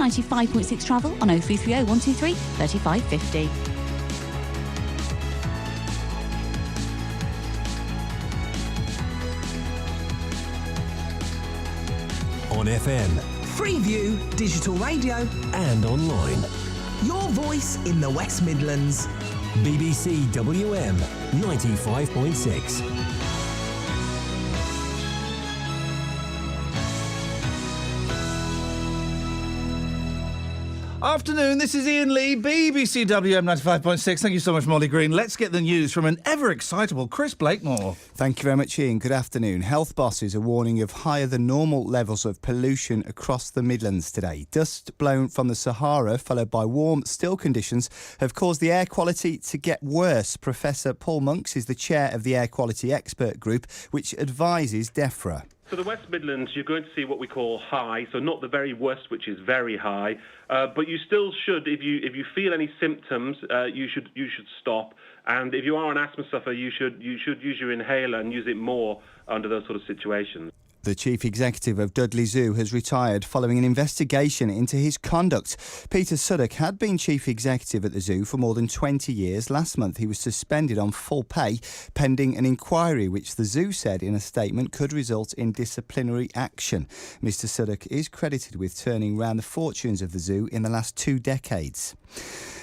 95.6 travel on 0330 123 3550. On FM, Freeview, digital radio, and online. your voice in the West Midlands. BBC WM 95.6. Afternoon, this is Iain Lee, BBC WM 95.6. Thank you so much, Molly Green. Let's get the news from an ever-excitable Chris Blakemore. Thank you very much, Iain. Good afternoon. Health bosses are warning of higher than normal levels of pollution across the Midlands today. Dust blown from the Sahara, followed by warm, still conditions, have caused the air quality to get worse. Professor Paul Monks is the chair of the Air Quality Expert Group, which advises DEFRA. So the West Midlands, you're going to see what we call high, so not the very worst, which is very high, but you still should, if you feel any symptoms, you should stop. And if you are an asthma sufferer, you should use your inhaler and use it more under those sort of situations. The chief executive of Dudley Zoo has retired following an investigation into his conduct. Peter Suddock had been chief executive at the zoo for more than 20 years. Last month he was suspended on full pay pending an inquiry which the zoo said in a statement could result in disciplinary action. Mr Suddock is credited with turning round the fortunes of the zoo in the last 2 decades.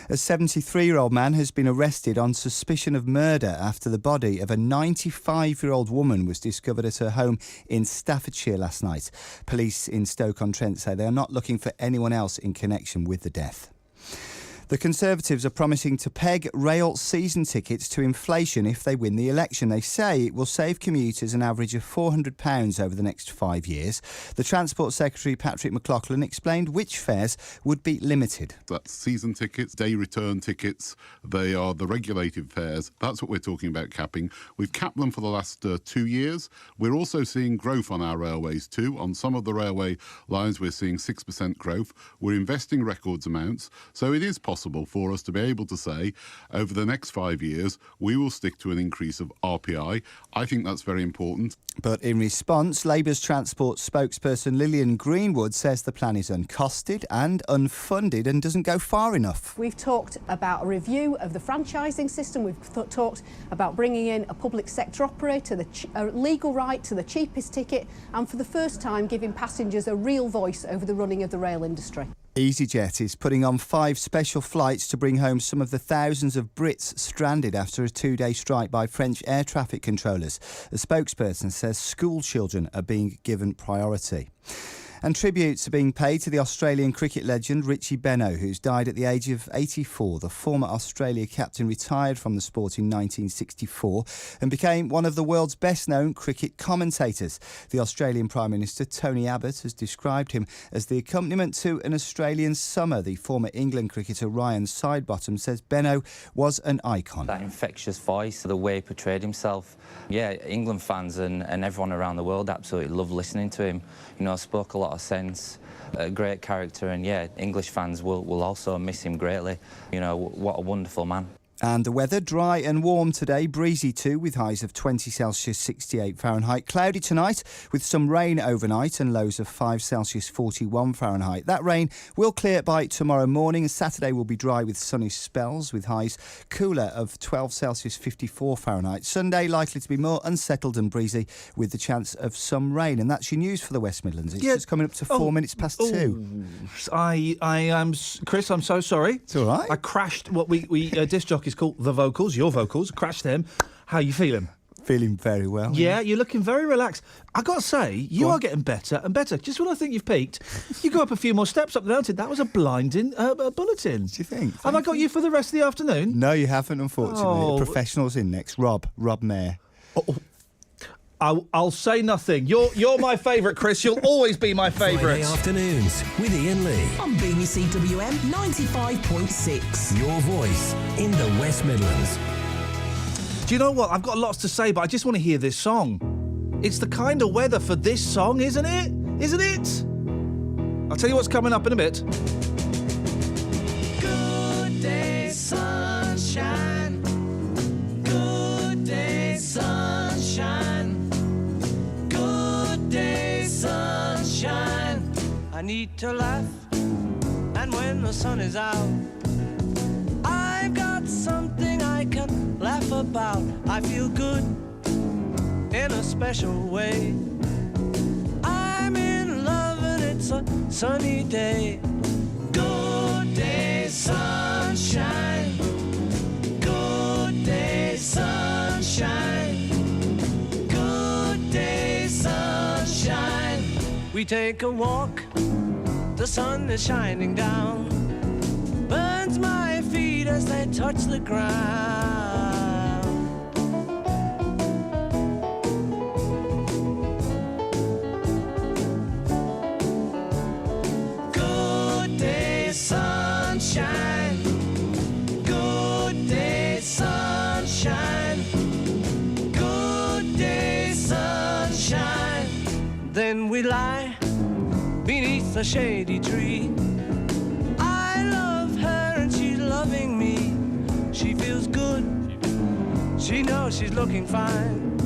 A 73-year-old man has been arrested on suspicion of murder after the body of a 95-year-old woman was discovered at her home in Staffordshire last night. Police in Stoke-on-Trent say they are not looking for anyone else in connection with the death. The Conservatives are promising to peg rail season tickets to inflation if they win the election. They say it will save commuters an average of £400 over the next 5 years. The Transport Secretary, Patrick McLaughlin, explained which fares would be limited. That's season tickets, day return tickets. They are the regulated fares. That's what we're talking about capping. We've capped them for the last 2 years. We're also seeing growth on our railways too. On some of the railway lines, we're seeing 6% growth. We're investing records amounts. So it is possible for us to be able to say over the next 5 years we will stick to an increase of RPI. I think that's very important. But in response, Labour's transport spokesperson Lillian Greenwood says the plan is uncosted and unfunded and doesn't go far enough. We've talked about a review of the franchising system. We've talked about bringing in a public sector operator, a legal right to the cheapest ticket, and for the first time giving passengers a real voice over the running of the rail industry. EasyJet is putting on 5 special flights to bring home some of the thousands of Brits stranded after a 2-day strike by French air traffic controllers. A spokesperson says school children are being given priority. And tributes are being paid to the Australian cricket legend Richie Benaud, who's died at the age of 84. The former Australia captain retired from the sport in 1964 and became one of the world's best-known cricket commentators. The Australian Prime Minister, Tony Abbott, has described him as the accompaniment to an Australian summer. The former England cricketer Ryan Sidebottom says Benaud was an icon. That infectious voice, the way he portrayed himself. Yeah, England fans and everyone around the world absolutely loved listening to him. You know, spoke a lot of sense, a great character, and yeah, English fans will also miss him greatly. You know, what a wonderful man. And the weather, dry and warm today, breezy too, with highs of 20 Celsius, 68 Fahrenheit. Cloudy tonight with some rain overnight and lows of 5 Celsius, 41 Fahrenheit. That rain will clear by tomorrow morning. Saturday will be dry with sunny spells with highs cooler of 12 Celsius, 54 Fahrenheit. Sunday likely to be more unsettled and breezy with the chance of some rain. And that's your news for the West Midlands. It's just coming up to 4 minutes past 2. I am Chris, I'm so sorry. It's all right. I crashed what we disc jockeys call the vocals, your vocals, crashed them. How are you feeling? Feeling very well. Yeah, you're looking very relaxed. I got to say, you are getting better and better. Just when I think you've peaked, you go up a few more steps up the mountain. That was a blinding bulletin. Do you think? Have I got you for the rest of the afternoon? No, you haven't, unfortunately. Oh. The professional's in next. Rob Mayer. I'll say nothing. You're my favourite, Chris. You'll always be my favourite. Friday afternoons with Iain Lee. On BBC WM 95.6. Your voice in the West Midlands. Do you know what? I've got lots to say, but I just want to hear this song. It's the kind of weather for this song, isn't it? Isn't it? I'll tell you what's coming up in a bit. Good day, sunshine. Good day, sunshine. Good day, sunshine. I need to laugh. And when the sun is out, I've got something I can laugh about. I feel good in a special way. I'm in love and it's a sunny day. Good day, sunshine. Good day, sunshine. Good day, sunshine. We take a walk, the sun is shining down, burns my feet as they touch the ground. Good day, sunshine. Good day, sunshine. Good day, sunshine. Then we lie beneath a shady tree. I love her and she's loving me. She feels good, she knows she's looking fine.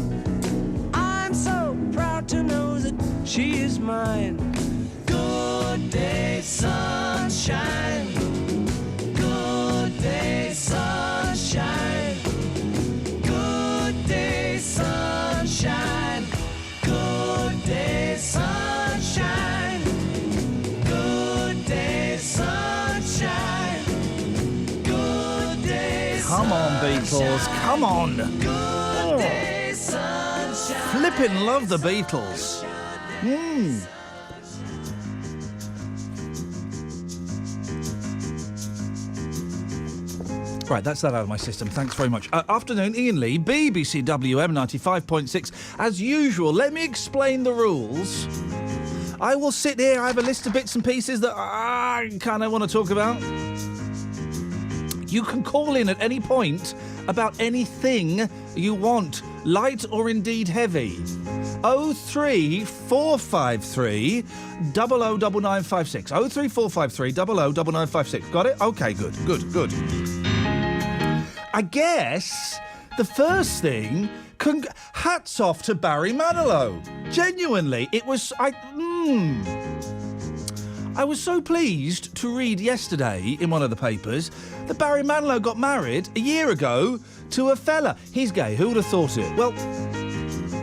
I'm so proud to know that she is mine. Good day, sunshine. Good day, sunshine. Good day, sunshine. Good day, sunshine. Good day, sunshine. Good day, Come on, Beatles, come on. Good day, sunshine. Flippin' love the Beatles. Right, that's that out of my system. Thanks very much. Afternoon, Iain Lee, BBC WM 95.6. As usual, let me explain the rules. I will sit here, I have a list of bits and pieces that I kind of want to talk about. You can call in at any point about anything you want, light or indeed heavy. 03453 009956. 03453 009956. Got it? Okay, good. I guess the first thing, hats off to Barry Manilow. Genuinely, it was... I was so pleased to read yesterday in one of the papers that Barry Manilow got married a year ago to a fella. He's gay, who would have thought it? Well,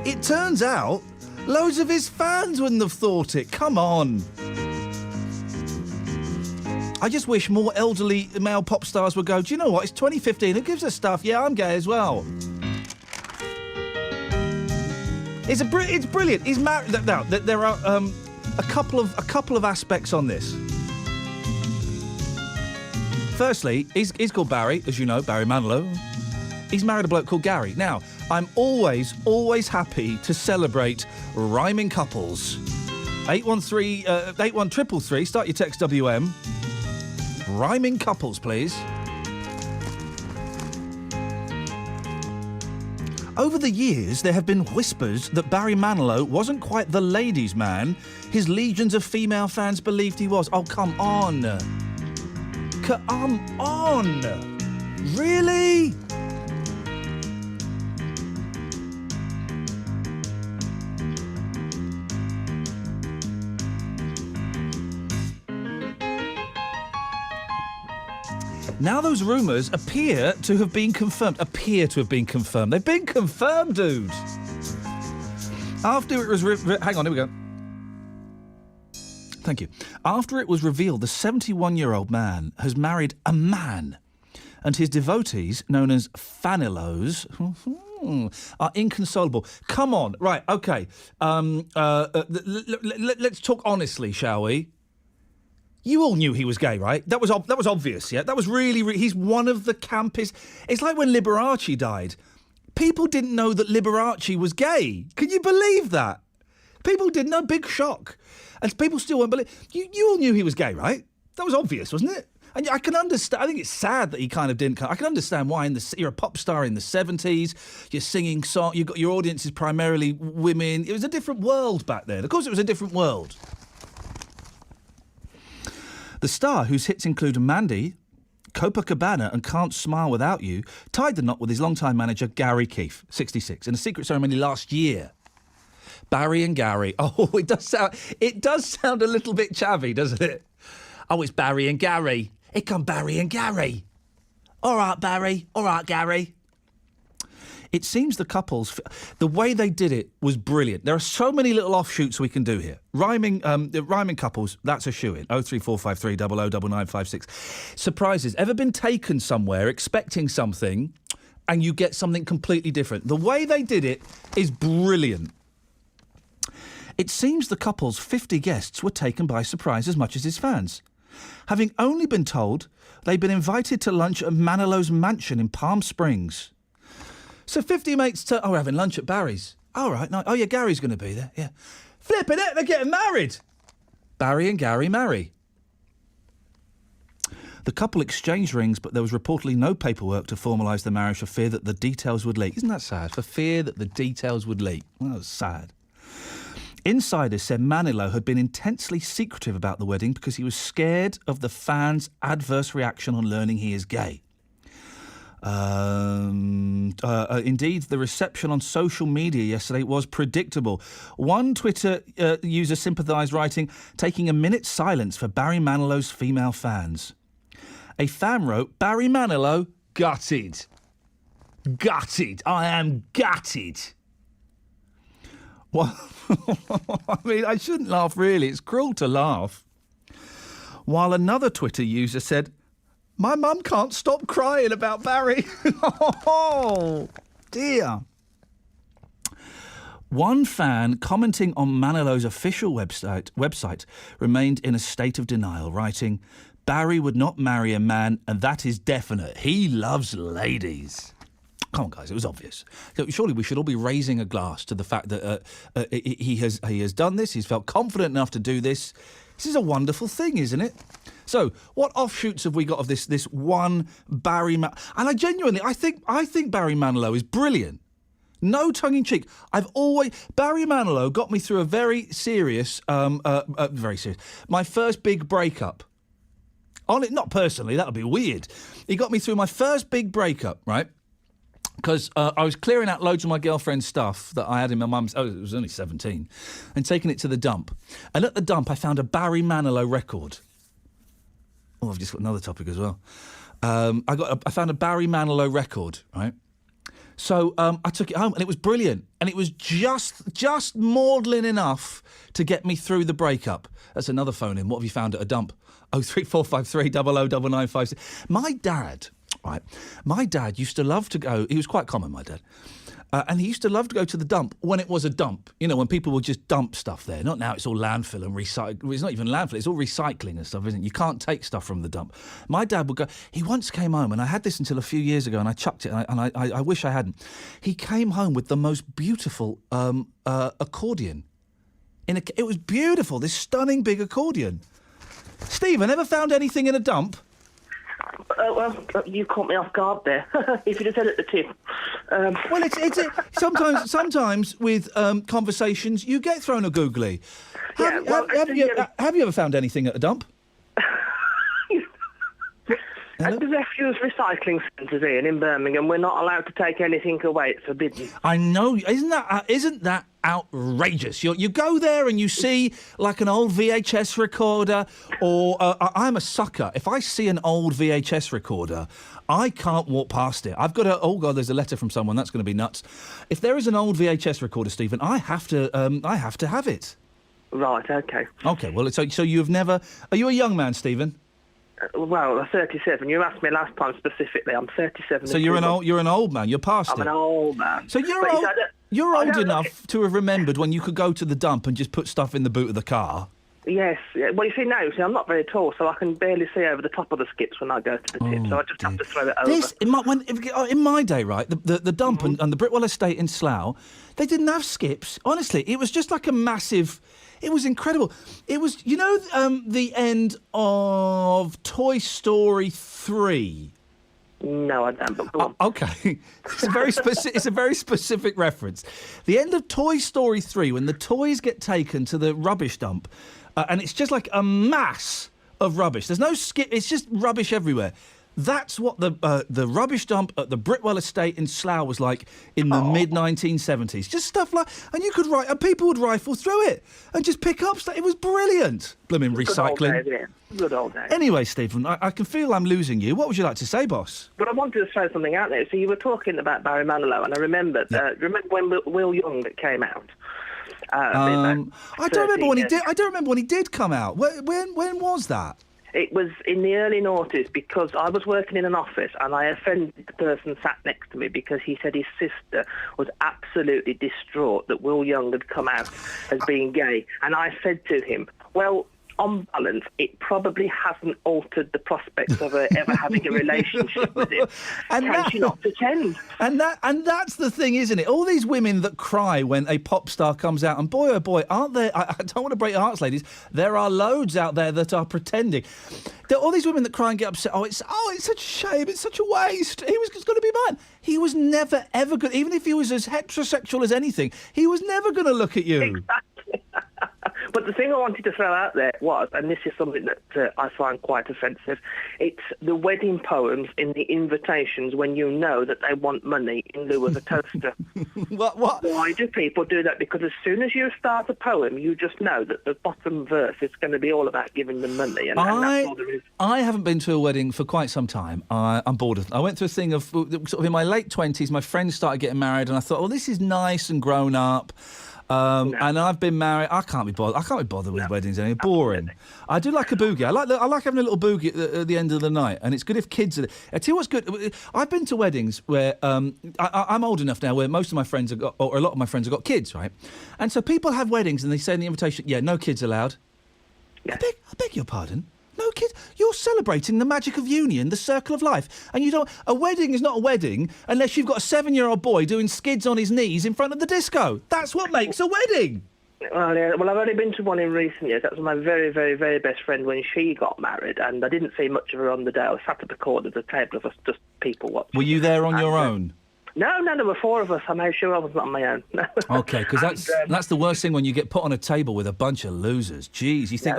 it turns out loads of his fans wouldn't have thought it. Come on. I just wish more elderly male pop stars would go, do you know what, it's 2015, who gives a stuff? Yeah, I'm gay as well. It's brilliant. He's married... Now, there are a couple of aspects on this. Firstly, he's called Barry, as you know, Barry Manilow. He's married a bloke called Gary. Now, I'm always happy to celebrate rhyming couples. 81333, start your text WM. Rhyming couples, please. Over the years, there have been whispers that Barry Manilow wasn't quite the ladies' man his legions of female fans believed he was. Oh, come on. Come on. Really? Now those rumours appear to have been confirmed. They've been confirmed, dude. After it was... hang on, here we go. Thank you. After it was revealed the 71-year-old man has married a man, and his devotees, known as Fanilows, are inconsolable. Come on. Right, OK. Let's talk honestly, shall we? You all knew he was gay, right? That was obvious, yeah? That was really... He's one of the campest... It's like when Liberace died. People didn't know that Liberace was gay. Can you believe that? People didn't know. Big shock. And people still won't believe... You all knew he was gay, right? That was obvious, wasn't it? And I can understand... I think it's sad that he kind of didn't... I can understand why. You're a pop star in the 70s. You're singing songs. Your audience is primarily women. It was a different world back then. Of course it was a different world. The star, whose hits include Mandy, Copacabana and Can't Smile Without You, tied the knot with his longtime manager, Gary Keefe, 66, in a secret ceremony last year. Barry and Gary. Oh, it does sound a little bit chavvy, doesn't it? Oh, it's Barry and Gary. Here come Barry and Gary. All right, Barry. All right, Gary. It seems the couples, the way they did it was brilliant. There are so many little offshoots we can do here. Rhyming couples, that's a shoo-in. 03453 009956. Surprises. Ever been taken somewhere expecting something and you get something completely different? The way they did it is brilliant. It seems the couple's 50 guests were taken by surprise as much as his fans. Having only been told they'd been invited to lunch at Manilow's mansion in Palm Springs. So 50 mates we're having lunch at Barry's. All right, no. Oh, yeah, Gary's going to be there, yeah. Flipping it, they're getting married. Barry and Gary marry. The couple exchanged rings, but there was reportedly no paperwork to formalise the marriage for fear that the details would leak. Isn't that sad? For fear that the details would leak. Well, that was sad. Insiders said Manilow had been intensely secretive about the wedding because he was scared of the fans' adverse reaction on learning he is gay. Indeed, the reception on social media yesterday was predictable. One Twitter user sympathised, writing, taking a minute's silence for Barry Manilow's female fans. A fan wrote, Barry Manilow, gutted. Gutted. I am gutted. Well, I mean, I shouldn't laugh, really. It's cruel to laugh. While another Twitter user said, my mum can't stop crying about Barry. Oh, dear. One fan commenting on Manilow's official website remained in a state of denial, writing, Barry would not marry a man, and that is definite. He loves ladies. Come on, guys, it was obvious. Surely we should all be raising a glass to the fact that he has done this. He's felt confident enough to do this. This is a wonderful thing, isn't it? So, what offshoots have we got of this one Barry? And I genuinely, I think Barry Manilow is brilliant. No tongue in cheek. Barry Manilow got me through a very serious. My first big breakup. Not personally, that would be weird. He got me through my first big breakup, right? Because I was clearing out loads of my girlfriend's stuff that I had in my mum's... Oh, it was only 17. And taking it to the dump. And at the dump, I found a Barry Manilow record. Oh, I've just got another topic as well. I found a Barry Manilow record, right? So I took it home, and it was brilliant. And it was just maudlin enough to get me through the breakup. That's another phone in. What have you found at a dump? 03453 009956. My dad... Right. My dad used to love to go... He was quite common, my dad. And he used to love to go to the dump when it was a dump. You know, when people would just dump stuff there. Not now, it's all landfill and recycle. It's not even landfill, it's all recycling and stuff, isn't it? You can't take stuff from the dump. My dad would go... He once came home, and I had this until a few years ago, and I chucked it, and I wish I hadn't. He came home with the most beautiful accordion. It was beautiful, this stunning big accordion. Stephen, ever found anything in a dump? Well, you caught me off guard there. If you'd have said it at the tip. Well, sometimes with conversations you get thrown a googly. Have you ever found anything at a dump? At the refuse recycling centres, Ian, in Birmingham, we're not allowed to take anything away. It's forbidden. I know. Isn't that outrageous? You go there and you see like an old VHS recorder, or I'm a sucker. If I see an old VHS recorder, I can't walk past it. I've got to. Oh God, there's a letter from someone. That's going to be nuts. If there is an old VHS recorder, Stephen, I have to have it. Right. Okay. Okay. Well, so you've never. Are you a young man, Stephen? Well, I'm 37. You asked me last time specifically. I'm 37. So you're an old man. You're past it. I'm an old man. So you're old enough to have remembered when you could go to the dump and just put stuff in the boot of the car. Yes. Well, you see, now, I'm not very tall, so I can barely see over the top of the skips when I go to the tip, so I just have to throw it over. In my day, right, the dump and the Britwell estate in Slough, they didn't have skips. Honestly, it was just like a massive... It was incredible. It was, the end of Toy Story 3. No, I don't, but go on. Okay. It's a very specific reference. The end of Toy Story 3, when the toys get taken to the rubbish dump, and it's just like a mass of rubbish. There's no skip, it's just rubbish everywhere. That's what the rubbish dump at the Britwell estate in Slough was like in the mid-1970s. Just stuff like... And you could write... And people would rifle through it and just pick up stuff. It was brilliant. Blooming recycling. Good old days. Anyway, Stephen, I can feel I'm losing you. What would you like to say, boss? But I wanted to throw something out there. So you were talking about Barry Manilow, and I remembered... remember when Will Young came out? I don't remember when he did. I don't remember when he did come out. When was that? It was in the early noughties, because I was working in an office and I offended the person sat next to me because he said his sister was absolutely distraught that Will Young had come out as being gay. And I said to him, well, on balance, it probably hasn't altered the prospects of her ever having a relationship with him. Can she not pretend? And that's the thing, isn't it? All these women that cry when a pop star comes out, and boy, oh boy, aren't there... I don't want to break your hearts, ladies. There are loads out there that are pretending. There are all these women that cry and get upset. It's such a shame. It's such a waste. He was going to be mine. He was never, ever good. Even if he was as heterosexual as anything, he was never going to look at you. Exactly. But the thing I wanted to throw out there was, and this is something that I find quite offensive, it's the wedding poems in the invitations when you know that they want money in lieu of a toaster. What? Why do people do that? Because as soon as you start a poem, you just know that the bottom verse is going to be all about giving them money. And that's all there is. I haven't been to a wedding for quite some time. I'm bored of it. I went through a thing of sort of in my late 20s, my friends started getting married, and I thought, this is nice and grown up. And I've been married. I can't be bothered with weddings anymore. Boring. I do like a boogie. I like having a little boogie at the end of the night, and it's good if kids are there. I tell you what's good. I've been to weddings where I'm old enough now where most of my friends have got, or a lot of my friends have got kids, right? And so people have weddings and they say in the invitation, no kids allowed. Yeah. I beg your pardon. No kids. You're celebrating the magic of union, the circle of life. And you don't... A wedding is not a wedding unless you've got a 7-year-old boy doing skids on his knees in front of the disco. That's what makes a wedding. Well, I've only been to one in recent years. That was my very, very, very best friend when she got married, and I didn't see much of her on the day. I was sat at the corner of the table of us, just people watching. Were you there on your own? No, there were 4 of us. I made sure I was not on my own. OK, because that's the worst thing when you get put on a table with a bunch of losers. Jeez, you think,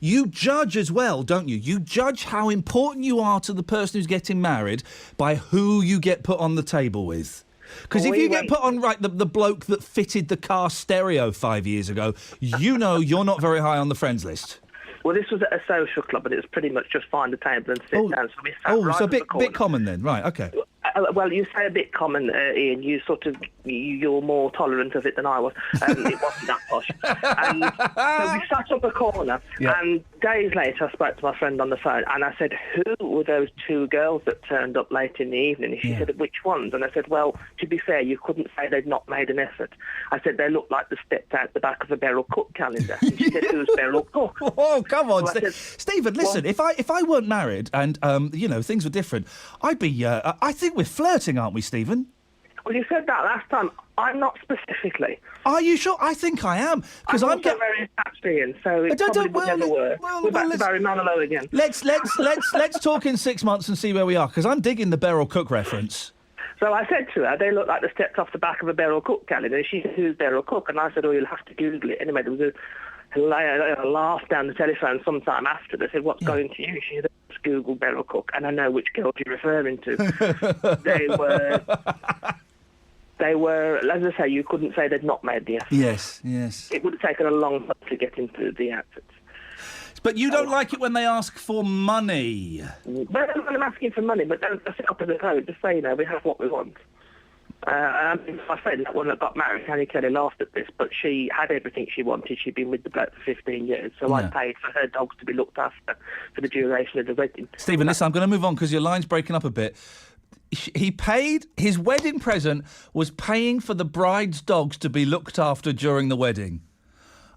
you judge as well, don't you? You judge how important you are to the person who's getting married by who you get put on the table with. Because if you get put on, the bloke that fitted the car stereo 5 years ago, you're not very high on the friends list. Well, this was at a social club, and it was pretty much just find a table and sit down. So we sat so a bit common then, right? Okay. Well, you say a bit common, Ian. You're more tolerant of it than I was. It wasn't that posh. And so we sat up a corner, and days later I spoke to my friend on the phone, and I said, who were those 2 girls that turned up late in the evening? And she said, which ones? And I said, well, to be fair, you couldn't say they'd not made an effort. I said, they looked like they stepped out the back of a Beryl Cook calendar. And she said, who's Beryl Cook? Oh, come on, Stephen, listen, if I weren't married and, things were different, I'd be, I think we're flirting, aren't we, Stephen? Well, you said that last time. I'm not specifically. Are you sure? I think I am. Because I'm very attached to Ian, so it probably would never work. We're back to Barry Manilow again. Let's talk in 6 months and see where we are, because I'm digging the Beryl Cook reference. So I said to her, they look like they stepped off the back of a Beryl Cook calendar. And she said, who's Beryl Cook? And I said, you'll have to Google it. Anyway, there was a laugh down the telephone sometime after. They said, what's going to you? She said, let's Google Beryl Cook. And I know which girl you're referring to. They were, as I say, you couldn't say they'd not made the effort. Yes. It would have taken a long time to get into the outfits. But you don't like it when they ask for money? Well, I'm asking for money, but don't sit up in the code. Just say, we have what we want. My friend, that one that got married, Annie Kelly, laughed at this, but she had everything she wanted. She'd been with the bloke for 15 years, so I paid for her dogs to be looked after for the duration of the wedding. Stephen, listen, I'm going to move on because your line's breaking up a bit. He paid, his wedding present was paying for the bride's dogs to be looked after during the wedding.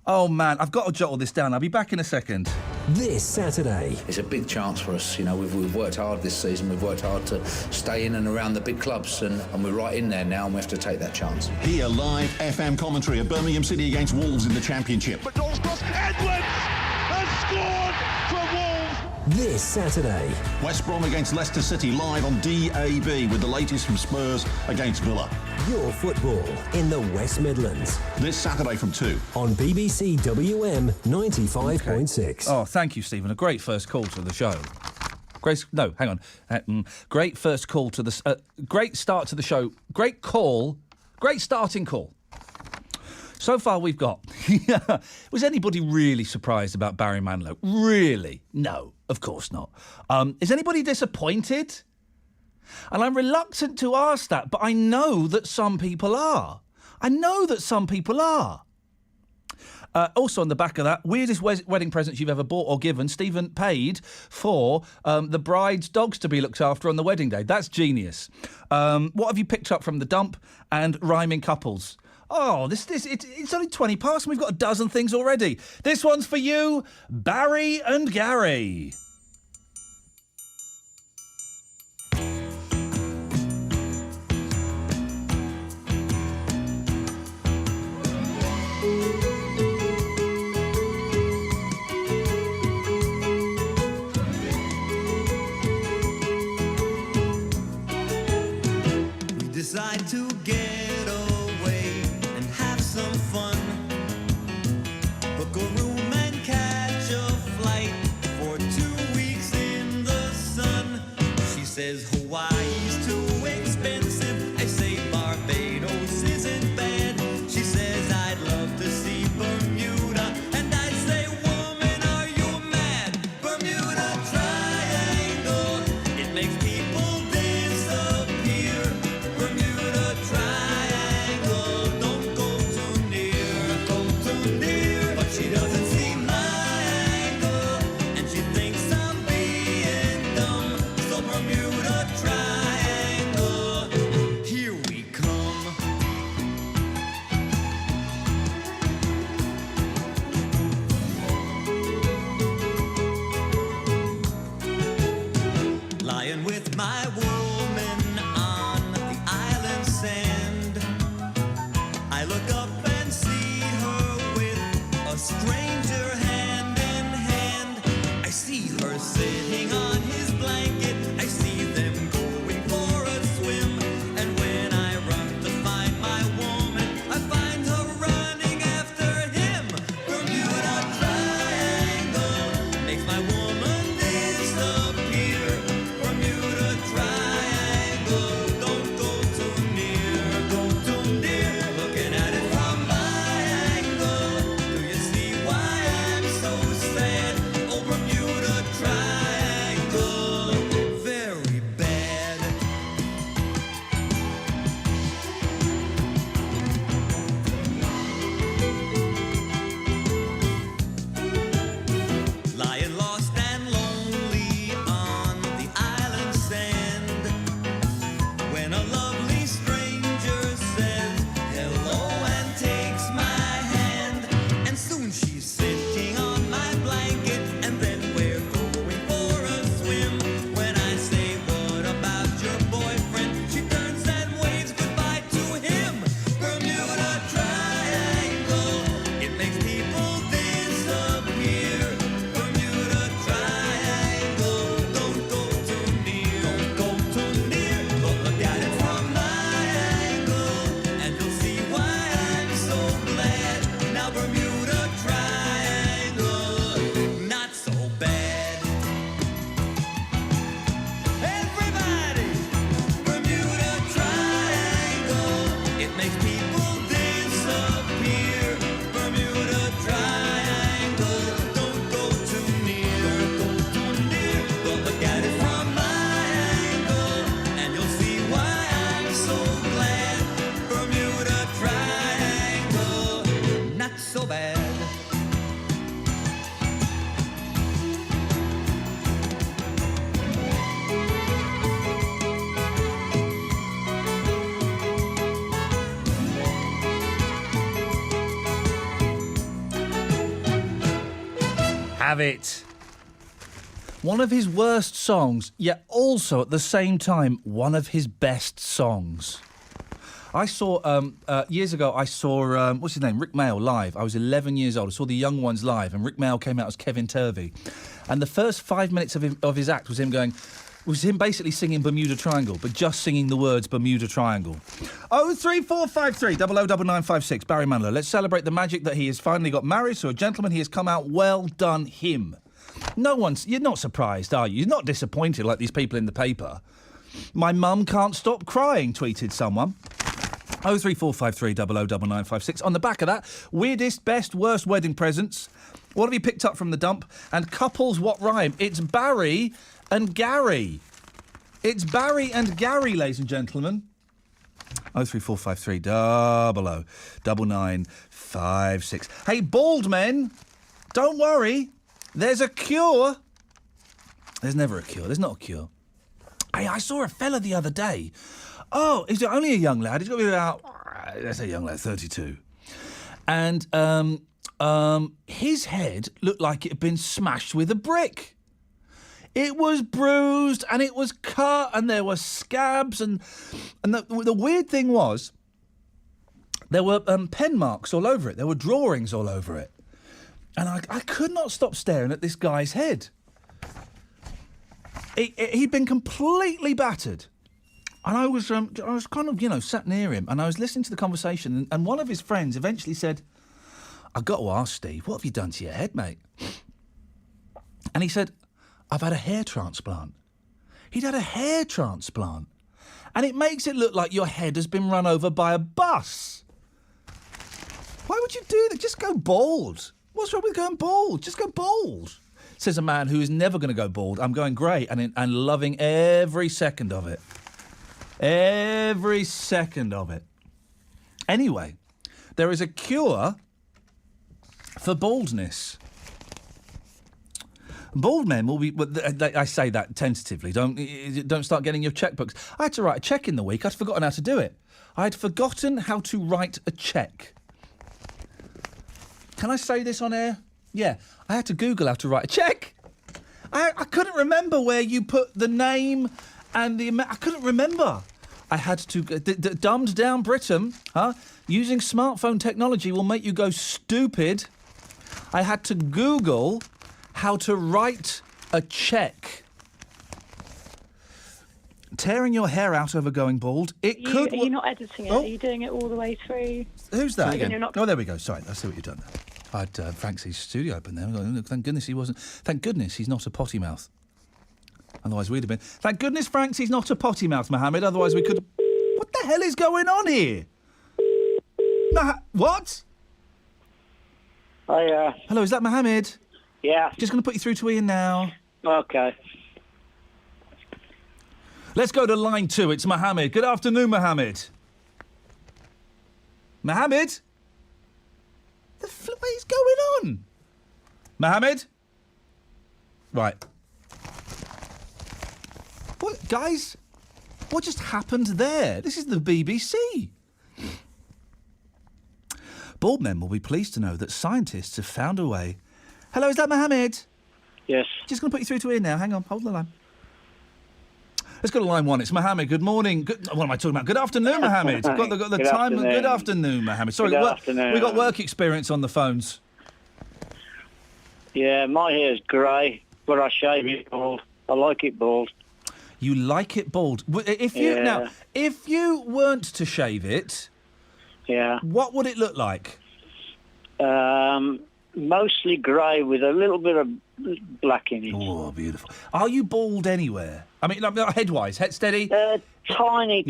Oh, man, I've got to jot all this down. I'll be back in a second. This Saturday. It's a big chance for us. We've worked hard this season. We've worked hard to stay in and around the big clubs, and we're right in there now, and we have to take that chance. Hear live FM commentary of Birmingham City against Wolves in the Championship. But Edwards has scored for Wolves. This Saturday. West Brom against Leicester City live on DAB with the latest from Spurs against Villa. Your football in the West Midlands. This Saturday from 2. On BBC WM 95.6. Oh, thank you, Stephen. A great first call to the show. Grace, no, hang on. Great first call to the... great start to the show. Great call. Great starting call. So far we've got... Was anybody really surprised about Barry Manilow? Really? No, of course not. Is anybody disappointed? And I'm reluctant to ask that, but I know that some people are. Also on the back of that, weirdest wedding presents you've ever bought or given. Stephen paid for the bride's dogs to be looked after on the wedding day. That's genius. What have you picked up from the dump? And rhyming couples. Oh, it's only 20 past and we've got a dozen things already. This one's for you, Barry and Gary. Decide to get away and have some fun. Book a room and catch a flight for 2 weeks in the sun. She says Hawaii's too expensive. I say Barbados isn't bad. She says I'd love to see Bermuda. And I say, woman, are you mad? Bermuda Triangle, it makes people disappear. Bermuda Triangle, don't go too near, but she doesn't see my angle, and she thinks I'm being dumb. So Bermuda Triangle, here we come. Lying with my woman on the island sand, I look up and see her with a stranger hand in hand. I see her sitting on his blanket, I see them going for a swim. And when I run to find my woman, I find her running after him. Bermuda Triangle makes my woman disappear. Bermuda Triangle, don't go too near, looking at it from my angle. Do you see why I'm so sad? Oh, Bermuda Triangle, very bad. Lying lost and lonely on the island sand, when a lovely stranger says hello and takes my hand. And soon she's sitting on my blanket, and then we're going for a swim. When I say, what about your boyfriend? She turns and waves goodbye to him. Bermuda Triangle, it makes people disappear. Bermuda Triangle, don't go too near, but look at it from my angle, and you'll see why I'm so glad. Now Bermuda Triangle, not so bad. Everybody, Bermuda Triangle, it makes people disappear. Bermuda Triangle, don't go too near, but look at it from my angle, and you'll see why I'm so glad. Bermuda Triangle, not so bad. Have it. One of his worst songs, yet also at the same time, one of his best songs. I saw, years ago, what's his name, Rick Mail live. I was 11 years old. I saw the Young Ones live, and Rick Mail came out as Kevin Turvey. And the first 5 minutes of his act was him basically singing Bermuda Triangle, but just singing the words Bermuda Triangle. 03453 009956, Barry Manilow. Let's celebrate the magic that he has finally got married, so a gentleman, he has come out. Well done, him. You're not surprised, are you? You're not disappointed like these people in the paper. My mum can't stop crying, tweeted someone. 03453 009956. On the back of that, weirdest, best, worst wedding presents. What have you picked up from the dump? And couples what rhyme? It's Barry and Gary. It's Barry and Gary, ladies and gentlemen. 03453 009956. Hey, bald men, don't worry. There's a cure. There's never a cure. There's not a cure. Hey, I saw a fella the other day. Oh, he's only a young lad. He's got to be about, let's say young lad, 32. And his head looked like it had been smashed with a brick. It was bruised and it was cut and there were scabs and the weird thing was there were pen marks all over it. There were drawings all over it. And I could not stop staring at this guy's head. He'd been completely battered. And I was kind of, sat near him and I was listening to the conversation and one of his friends eventually said, "I've got to ask Steve, what have you done to your head, mate?" And he said, "I've had a hair transplant." He'd had a hair transplant. And it makes it look like your head has been run over by a bus. Why would you do that? Just go bald. What's wrong with going bald? Just go bald. Says a man who is never going to go bald. I'm going grey and loving every second of it. Every second of it. Anyway, there is a cure for baldness. Bald men will be... I say that tentatively. Don't start getting your checkbooks. I had to write a cheque in the week. I'd forgotten how to do it. I'd forgotten how to write a cheque. Can I say this on air? Yeah. I had to Google how to write a cheque. I couldn't remember where you put the name and the amount. I couldn't remember. I had to... dumbed down Britain, using smartphone technology will make you go stupid. I had to Google how to write a cheque. Tearing your hair out over going bald. Are you not editing it? Oh. Are you doing it all the way through? Who's that again? Not... Oh, there we go. Sorry, I see what you've done there. I had Frank's studio open there. Thank goodness he wasn't. Thank goodness he's not a potty mouth. Otherwise we'd have been. Thank goodness Frank's he's not a potty mouth, Mohammed. Otherwise we could. What the hell is going on here? What? Hi. Hello, is that Mohammed? Yeah. Just going to put you through to Iain now. Okay. Let's go to line 2. It's Mohammed. Good afternoon, Mohammed. Mohammed? What is going on? Mohammed? Right. What, guys? What just happened there? This is the BBC. Bald men will be pleased to know that scientists have found a way... Hello, is that Mohammed? Yes. Just going to put you through to Iain now. Hang on, hold the line. Let's go to line 1. It's Mohammed. Good morning. What am I talking about? Good afternoon, Mohammed. Got the Good time. afternoon. Good afternoon, Mohammed. Sorry, Good afternoon. We got work experience on the phones. Yeah, my hair's grey, but I shave it bald. I like it bald. You like it bald? If you weren't to shave it, what would it look like? Mostly grey with a little bit of black in it. Oh, beautiful. Are you bald anywhere? I mean, head-wise, head steady? Tiny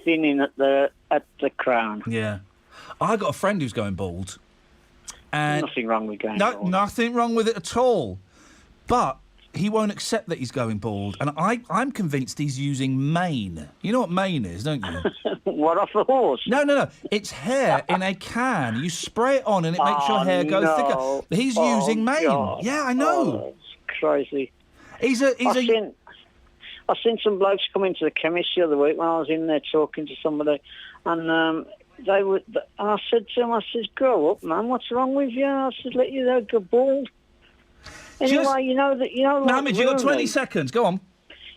thinning at the crown. Yeah. I got a friend who's going bald. And nothing wrong with going bald. Nothing wrong with it at all. But he won't accept that he's going bald. And I'm convinced he's using mane. You know what mane is, don't you? What, off a horse? No. It's hair in a can. You spray it on and it makes your hair go thicker. He's using mane. God. Yeah, I know. Oh, it's crazy. I've seen some blokes come into the chemist the other week when I was in there talking to somebody, and I said to them, grow up, man, what's wrong with you? I said, let you go bald. Anyway, like Mohammed, you've got 20 seconds, go on.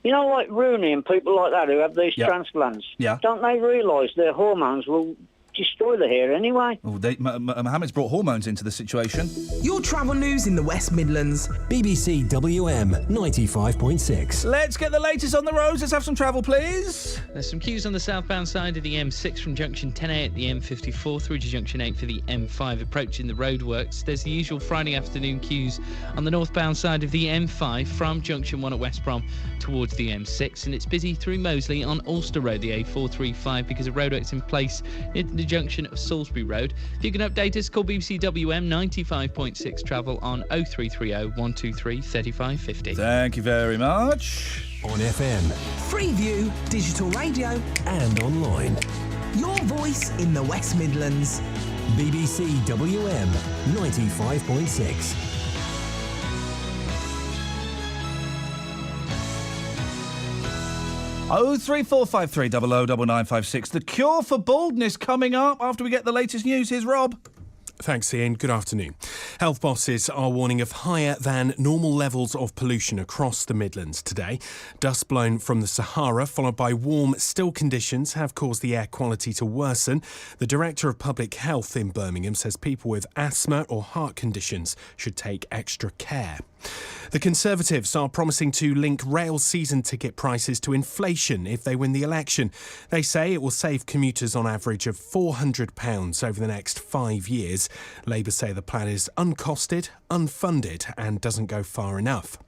You know, like Rooney and people like that who have these transplants, don't they realise their hormones will destroy the hair anyway. Oh, Mohammed's brought hormones into the situation. Your travel news in the West Midlands. BBC WM 95.6. Let's get the latest on the roads. Let's have some travel, please. There's some queues on the southbound side of the M6 from junction 10A at the M54 through to junction 8 for the M5 approaching the roadworks. There's the usual Friday afternoon queues on the northbound side of the M5 from junction 1 at West Brom towards the M6, and it's busy through Moseley on Ulster Road, the A435, because of roadworks in place near the junction of Salisbury Road. If you can update us, call BBC WM 95.6 travel on 0330 123 3550. Thank you very much. On FM. Freeview, digital radio, and online. Your voice in the West Midlands. BBC WM 95.6. 03453 009956. The cure for baldness coming up after we get the latest news. Here's Rob. Thanks, Ian. Good afternoon. Health bosses are warning of higher than normal levels of pollution across the Midlands today. Dust blown from the Sahara, followed by warm, still conditions, have caused the air quality to worsen. The Director of Public Health in Birmingham says people with asthma or heart conditions should take extra care. The Conservatives are promising to link rail season ticket prices to inflation if they win the election. They say it will save commuters on average of £400 over the next 5 years. Labour say the plan is uncosted, unfunded and doesn't go far enough.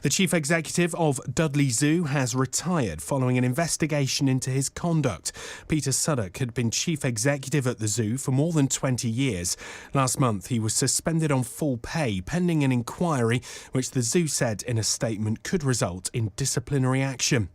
The chief executive of Dudley Zoo has retired following an investigation into his conduct. Peter Suddock had been chief executive at the zoo for more than 20 years. Last month, he was suspended on full pay pending an inquiry, which the zoo said in a statement could result in disciplinary action.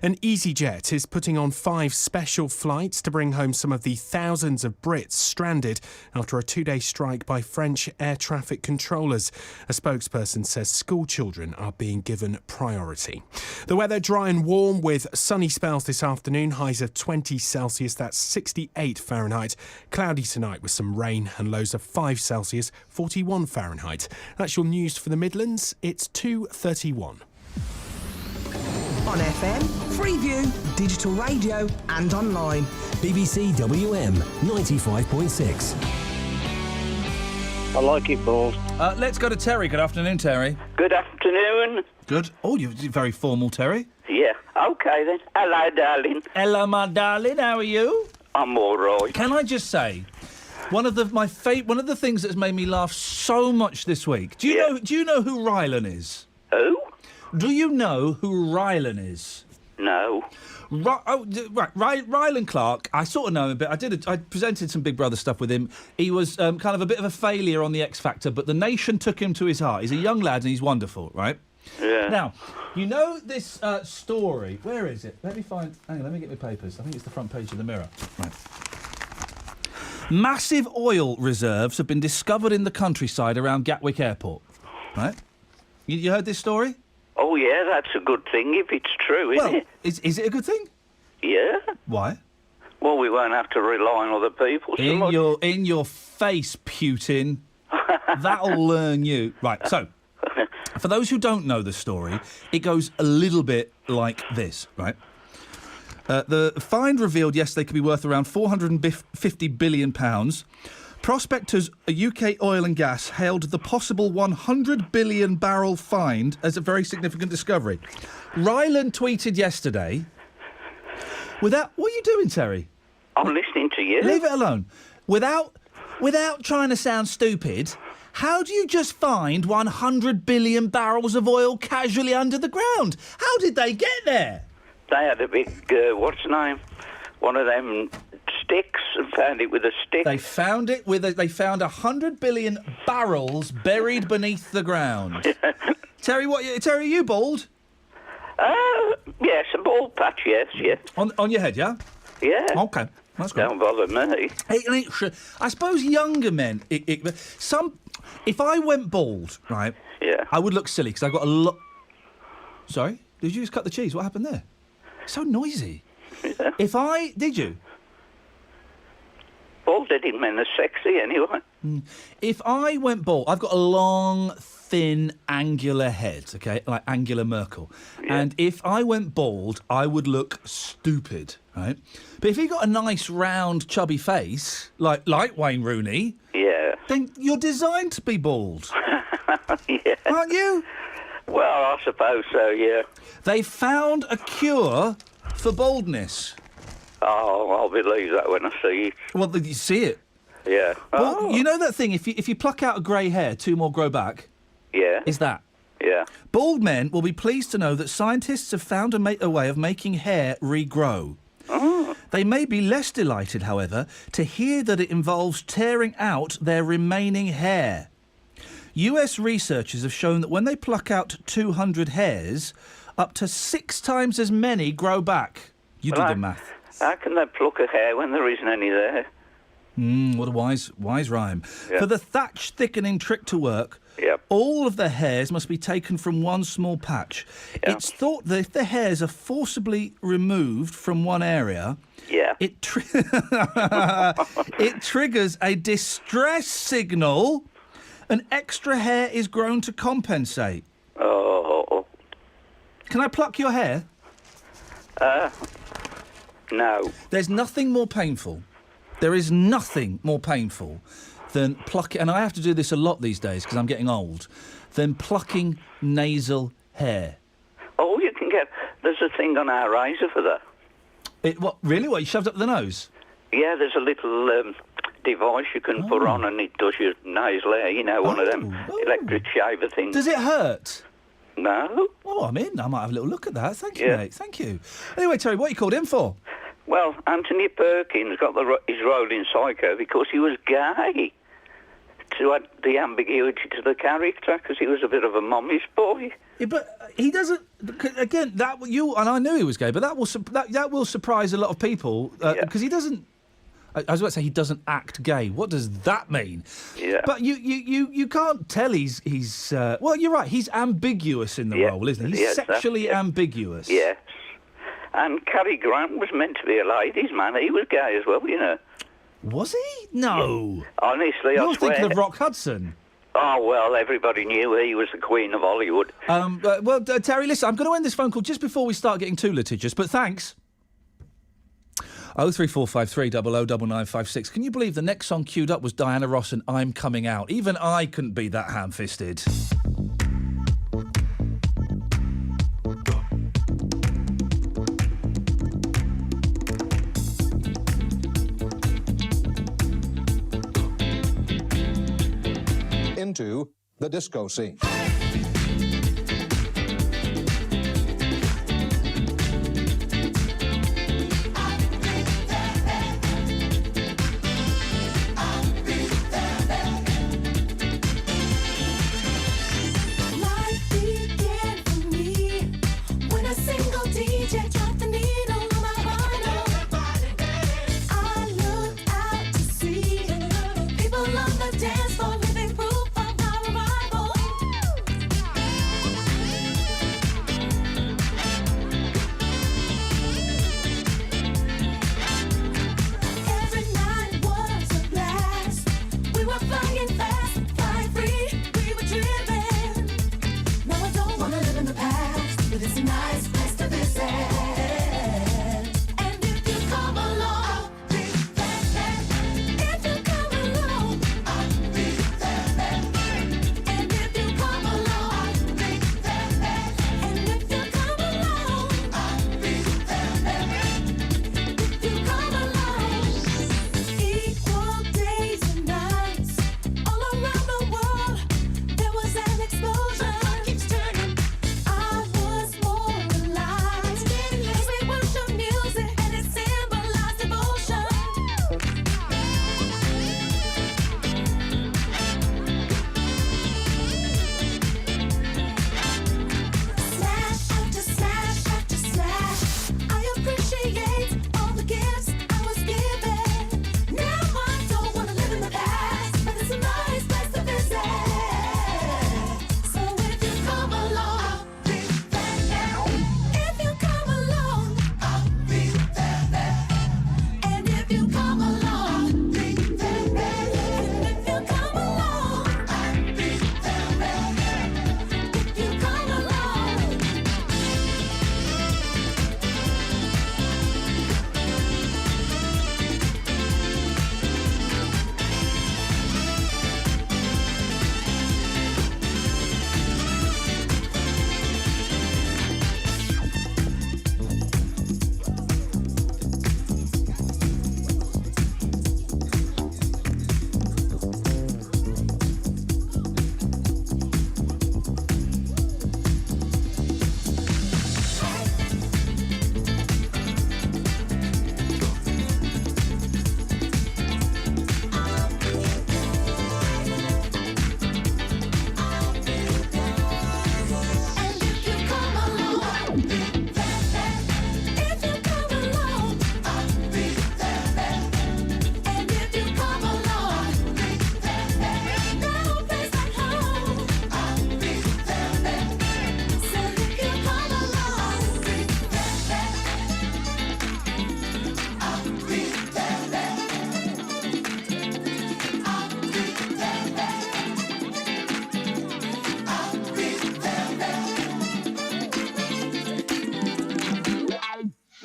And EasyJet is putting on 5 special flights to bring home some of the thousands of Brits stranded after a 2-day strike by French air traffic controllers. A spokesperson says school children are being given priority. The weather dry and warm with sunny spells this afternoon, highs of 20 Celsius, that's 68 Fahrenheit. Cloudy tonight with some rain and lows of 5 Celsius, 41 Fahrenheit. That's your news for the Midlands. It's 2:31. On FM, Freeview, digital radio and online. BBC WM 95.6. I like it, bald. Let's go to Terry. Good afternoon, Terry. Good afternoon. Good. Oh, you're very formal, Terry. Yeah, OK then. Hello, darling. Hello, my darling. How are you? I'm all right. Can I just say, one of the things that's made me laugh so much this week. Do you know who Rylan is? Who? Do you know who Rylan is? No. Rylan Clark, I sort of know him a bit. I presented some Big Brother stuff with him. He was kind of a bit of a failure on the X Factor, but the nation took him to his heart. He's a young lad and he's wonderful, right? Yeah. Now, you know this story. Where is it? Let me get my papers. I think it's the front page of the Mirror. Right. Massive oil reserves have been discovered in the countryside around Gatwick Airport. Right? You heard this story? Oh, yeah, that's a good thing if it's true, isn't it? Is it a good thing? Yeah. Why? Well, we won't have to rely on other people so much. In your face, Putin. That'll learn you. Right, so, for those who don't know the story, it goes a little bit like this, right? The find revealed yesterday could be worth around £450 billion. Prospectors, UK Oil and Gas, hailed the possible 100 billion barrel find as a very significant discovery. Rylan tweeted yesterday, what are you doing, Terry? I'm listening to you. Leave it alone. Without trying to sound stupid, how do you just find 100 billion barrels of oil casually under the ground? How did they get there? They had a big, what's the name? One of them sticks and found it with a stick. They found 100 billion barrels buried beneath the ground. Terry, are you bald? Yes, a bald patch, yes. On your head, yeah? Yeah. Okay, that's good. Don't bother me. I suppose younger men, if I went bald, right? Yeah. I would look silly because I got a lot. Sorry, did you just cut the cheese? What happened there? So noisy. Yeah. Did you? Bald-headed men are sexy anyway. If I went bald, I've got a long, thin, angular head, okay, like Angela Merkel. And if I went bald, I would look stupid, right? But if you got a nice, round, chubby face, like Wayne Rooney, then you're designed to be bald. Aren't you? Well, I suppose so, yeah. They found a cure for baldness. Oh, I'll believe that when I see it. Well, you see it. Yeah. Well, you know that thing, if you pluck out a grey hair, 2 more grow back? Yeah. Is that? Yeah. Bald men will be pleased to know that scientists have found a way of making hair regrow. Oh. They may be less delighted, however, to hear that it involves tearing out their remaining hair. US researchers have shown that when they pluck out 200 hairs, up to 6 times as many grow back. You do the math. How can they pluck a hair when there isn't any there? What a wise rhyme. For the thatch thickening trick to work, all of the hairs must be taken from one small patch. It's thought that if the hairs are forcibly removed from one area, it triggers a distress signal. An extra hair is grown to compensate. Oh. Can I pluck your hair? No. There's nothing more painful. There is nothing more painful than plucking, and I have to do this a lot these days because I'm getting old, than plucking nasal hair. Oh, you can get... There's a thing on our razor for that. What, really? What, you shoved up the nose? Yeah, there's a little device you can put on and it does your nasal hair, you know, one of them electric shaver things. Does it hurt? No. Oh, I'm in. I might have a little look at that. Thank you, mate. Thank you. Anyway, Terry, what you called in for? Well, Anthony Perkins got his role in Psycho because he was gay. To add the ambiguity to the character, because he was a bit of a mommy's boy. Yeah, but he doesn't. Again, and I knew he was gay, but that will surprise a lot of people because he doesn't. I was about to say he doesn't act gay. What does that mean? Yeah. But you can't tell he's well, you're right. He's ambiguous in the role, isn't he? He's sexually ambiguous. Yes. And Cary Grant was meant to be a ladies' man. He was gay as well, you know. Was he? No. Honestly, You're I swear. thinking of Rock Hudson. Oh, well, everybody knew he was the Queen of Hollywood. Terry, listen, I'm going to end this phone call just before we start getting too litigious, but thanks. 03453 009956. Can you believe the next song queued up was Diana Ross and I'm Coming Out? Even I couldn't be that ham-fisted. Into the disco scene.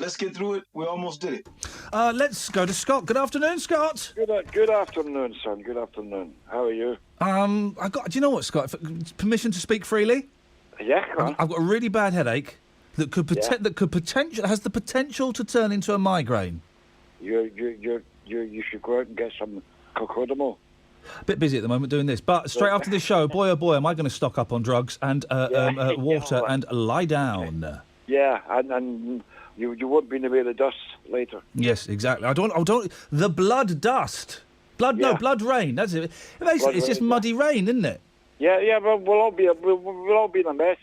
let's get through it. We almost did it. Let's go to Scott. Good afternoon, Scott. Good afternoon, son. Good afternoon. How are you? Do you know what, Scott? Permission to speak freely? Yeah, come on. I've got a really bad headache that has the potential to turn into a migraine. You should go out and get some cocodamol. Bit busy at the moment doing this, but straight after this show, boy oh boy, am I going to stock up on drugs and water and lie down. Yeah, and you won't be in the way of the dust later. Yes, exactly. I don't. The blood dust. Blood rain. That's it. Basically, it's just muddy rain, isn't it? Yeah. But we'll all be in a mess.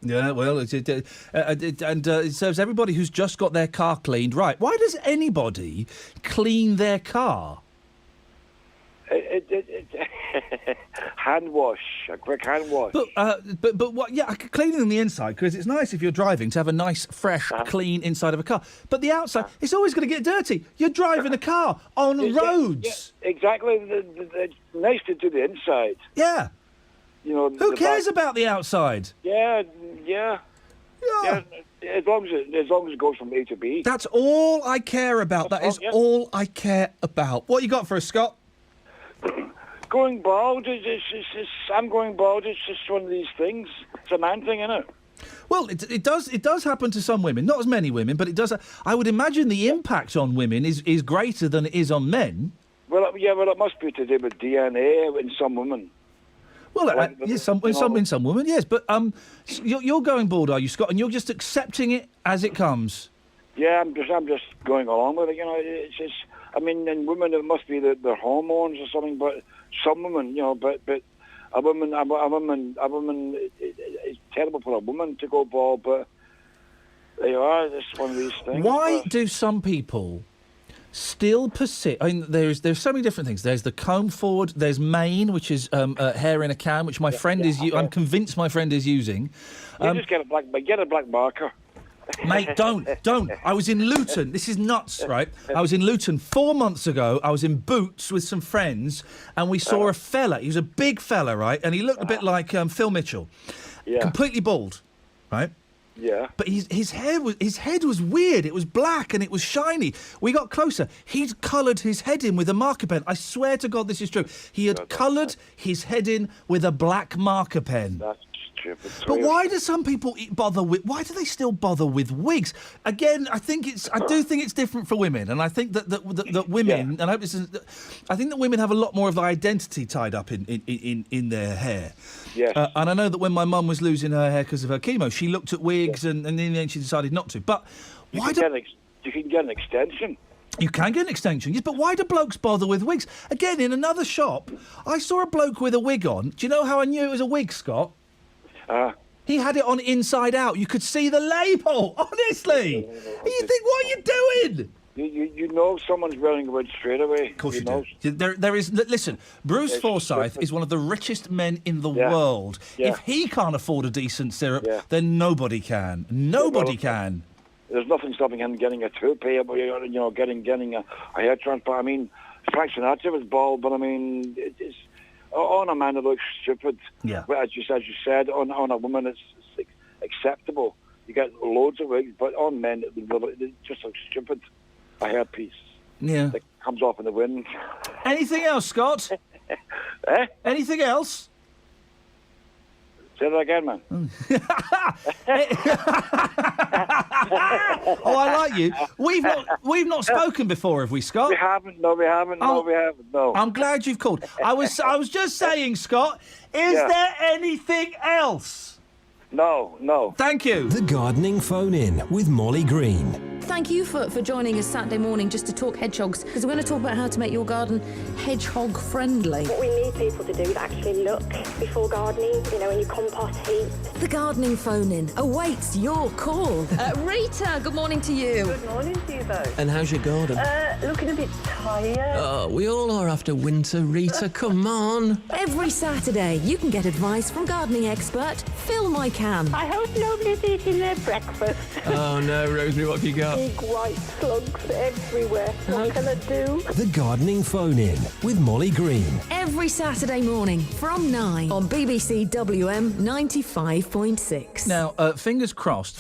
Yeah, well, it serves everybody who's just got their car cleaned right. Why does anybody clean their car? Hand wash, a quick hand wash. But what? Yeah, cleaning on the inside, because it's nice if you're driving to have a nice, fresh, clean inside of a car. But the outside, it's always going to get dirty. You're driving a car on roads. Yeah, exactly. It's nice to do the inside. Yeah. You know. Who cares about the outside? Yeah. As long as it goes from A to B. That's all I care about. That is all I care about. What you got for us, Scott? Going bald I'm going bald. It's just one of these things. It's a man thing, isn't it? Well, it does happen to some women. Not as many women, but it does. I would imagine the impact on women is greater than it is on men. Well, it must be to do with DNA in some women. Well, in some women, yes. But you're going bald, are you, Scott? And you're just accepting it as it comes. Yeah, I'm just going along with it. You know, it's just. I mean, in women it must be their hormones or something. But some women, you know, but a woman, it's terrible for a woman to go bald. But there you are. It's one of these things. Why do some people still persist? I mean, there's so many different things. There's the comb forward. There's mane, which is hair in a can, which my friend is. I'm convinced my friend is using. You just get a black marker. Mate, don't. I was in Luton. This is nuts, right? I was in Luton 4 months ago. I was in Boots with some friends, and we saw a fella. He was a big fella, right? And he looked a bit like Phil Mitchell. Yeah. Completely bald, right? Yeah. But his head was weird. It was black and it was shiny. We got closer. He'd coloured his head in with a marker pen. I swear to God this is true. He had coloured his head in with a black marker pen. That's stupid. But why do some people bother with? Why do they still bother with wigs? Again, I do think it's different for women, and I think that women, and I think that women have a lot more of their identity tied up in their hair. Yes. And I know that when my mum was losing her hair because of her chemo, she looked at wigs, and in the end she decided not to. But why you can get an extension. You can get an extension, yes, but why do blokes bother with wigs? Again, in another shop, I saw a bloke with a wig on. Do you know how I knew it was a wig, Scott? He had it on inside out. You could see the label, honestly. And you think, what are you doing? You know someone's wearing a wig straight away. Of course you do. There is. Listen, Bruce Forsyth is one of the richest men in the world. Yeah. If he can't afford a decent syrup, then nobody can. Nobody can. There's nothing stopping him getting a toupee, getting a hair transplant. I mean, Frank Sinatra was bald, but I mean, it's on a man it looks stupid. Yeah. But as you said, on a woman it's acceptable. You get loads of wigs, but on men it just looks stupid. A hairpiece. Yeah. That comes off in the wind. Anything else, Scott? Anything else? Say that again, man. Oh, I like you. We've not spoken before, have we, Scott? We haven't. No, we haven't. No. I'm glad you've called. I was just saying, Scott. Is there anything else? No. Thank you. The Gardening Phone-In with Molly Green. Thank you for joining us Saturday morning just to talk hedgehogs, because we're going to talk about how to make your garden hedgehog friendly. What we need people to do is actually look before gardening, when you compost heap. The Gardening Phone-In awaits your call. Rita, good morning to you. Good morning to you both. And how's your garden? Looking a bit tired. Oh, we all are after winter, Rita, come on. Every Saturday you can get advice from gardening expert Phil Mycan. I hope nobody's eating their breakfast. Oh no, Rosemary, what have you got? big white slugs everywhere. What can I do? The Gardening Phone-In with Molly Green. Every Saturday morning from 9 on BBC WM 95.6. Now, fingers crossed.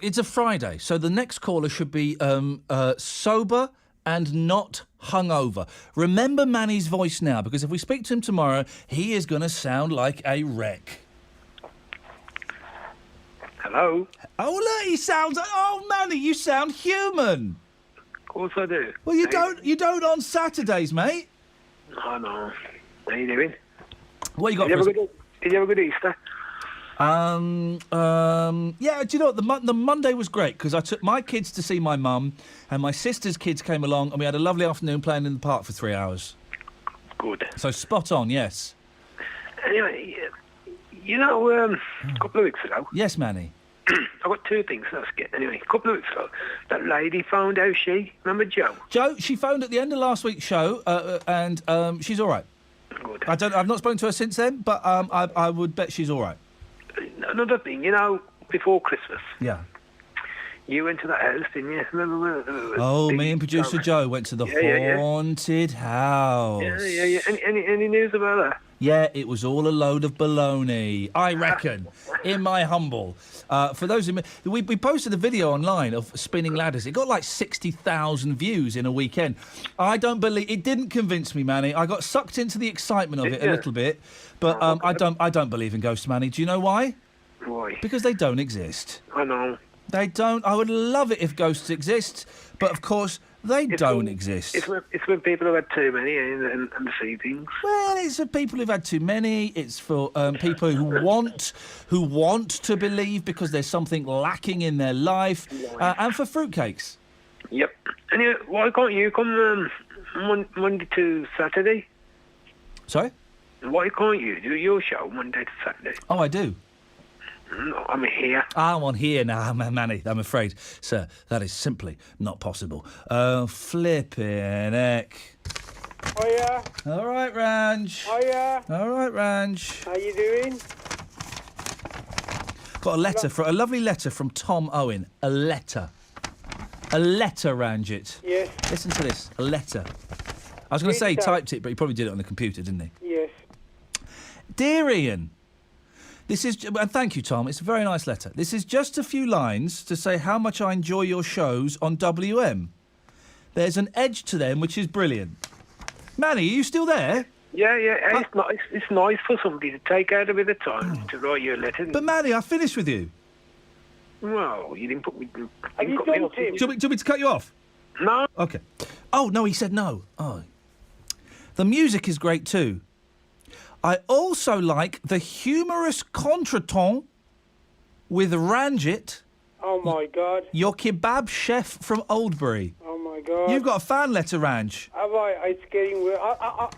It's a Friday, so the next caller should be sober and not hungover. Remember Manny's voice now, because if we speak to him tomorrow, he is going to sound like a wreck. Hello? Oh, look, he sounds... Oh, Manny, you sound human. Of course I do. Well, you don't on Saturdays, mate. I know. How you doing? What you got Did for us? you have a good Easter? Yeah, do you know what? The Monday was great because I took my kids to see my mum and my sister's kids came along and we had a lovely afternoon playing in the park for 3 hours. Good. So spot on, yes. Anyway, you know, a couple of weeks ago... Yes, Manny. I've got two things to ask you. Anyway, a couple of weeks ago, that lady phoned out, remember Jo? Jo, she phoned at the end of last week's show and she's all right. Good. I've not spoken to her since then, but I would bet she's all right. Another thing, you know, before Christmas, Yeah. you went to that house, didn't you? Remember? Oh, me and producer Joe went to the haunted house. Yeah. Any news about that? Yeah, it was all a load of baloney, I reckon, in my humble. For those who... We posted a video online of spinning ladders. It got like 60,000 views in a weekend. I don't believe... It didn't convince me, Manny. I got sucked into the excitement of it a little bit. But I don't believe in ghosts, Manny. Do you know why? Why? Because they don't exist. I know. They don't. I would love it if ghosts exist. But, of course... They don't exist. It's when people have had too many and see things. Well, it's for people who've had too many. It's for people who want to believe because there's something lacking in their life, and for fruitcakes. Yep. Anyway, why can't you come Monday to Saturday? Sorry? Why can't you do your show Monday to Saturday? Oh, I do. No, I'm here. I'm on here now, Manny. I'm afraid, sir, that is simply not possible. Flipping heck. Hiya. All right, Ranj. Hiya. All right, Ranj. How you doing? Got a lovely letter from Tom Owen. A letter, Ranjit. Yes. Listen to this. A letter. I was going to say he typed it, but he probably did it on the computer, didn't he? Yes. Dear Iain, this is... And thank you, Tom. It's a very nice letter. This is just a few lines to say how much I enjoy your shows on WM. There's an edge to them which is brilliant. Manny, are you still there? Yeah. It's nice for somebody to take out a bit of time to write you a letter. But Manny, I finished with you. Well, you didn't put me... Have you cut me done, off, Tim? did Do you want me to cut you off? No. OK. Oh, no, he said no. Oh. The music is great too. I also like the humorous contretemps with Ranjit. Oh, my God. Your kebab chef from Oldbury. Oh, my God. You've got a fan letter, Ranj. Have I? It's getting weird.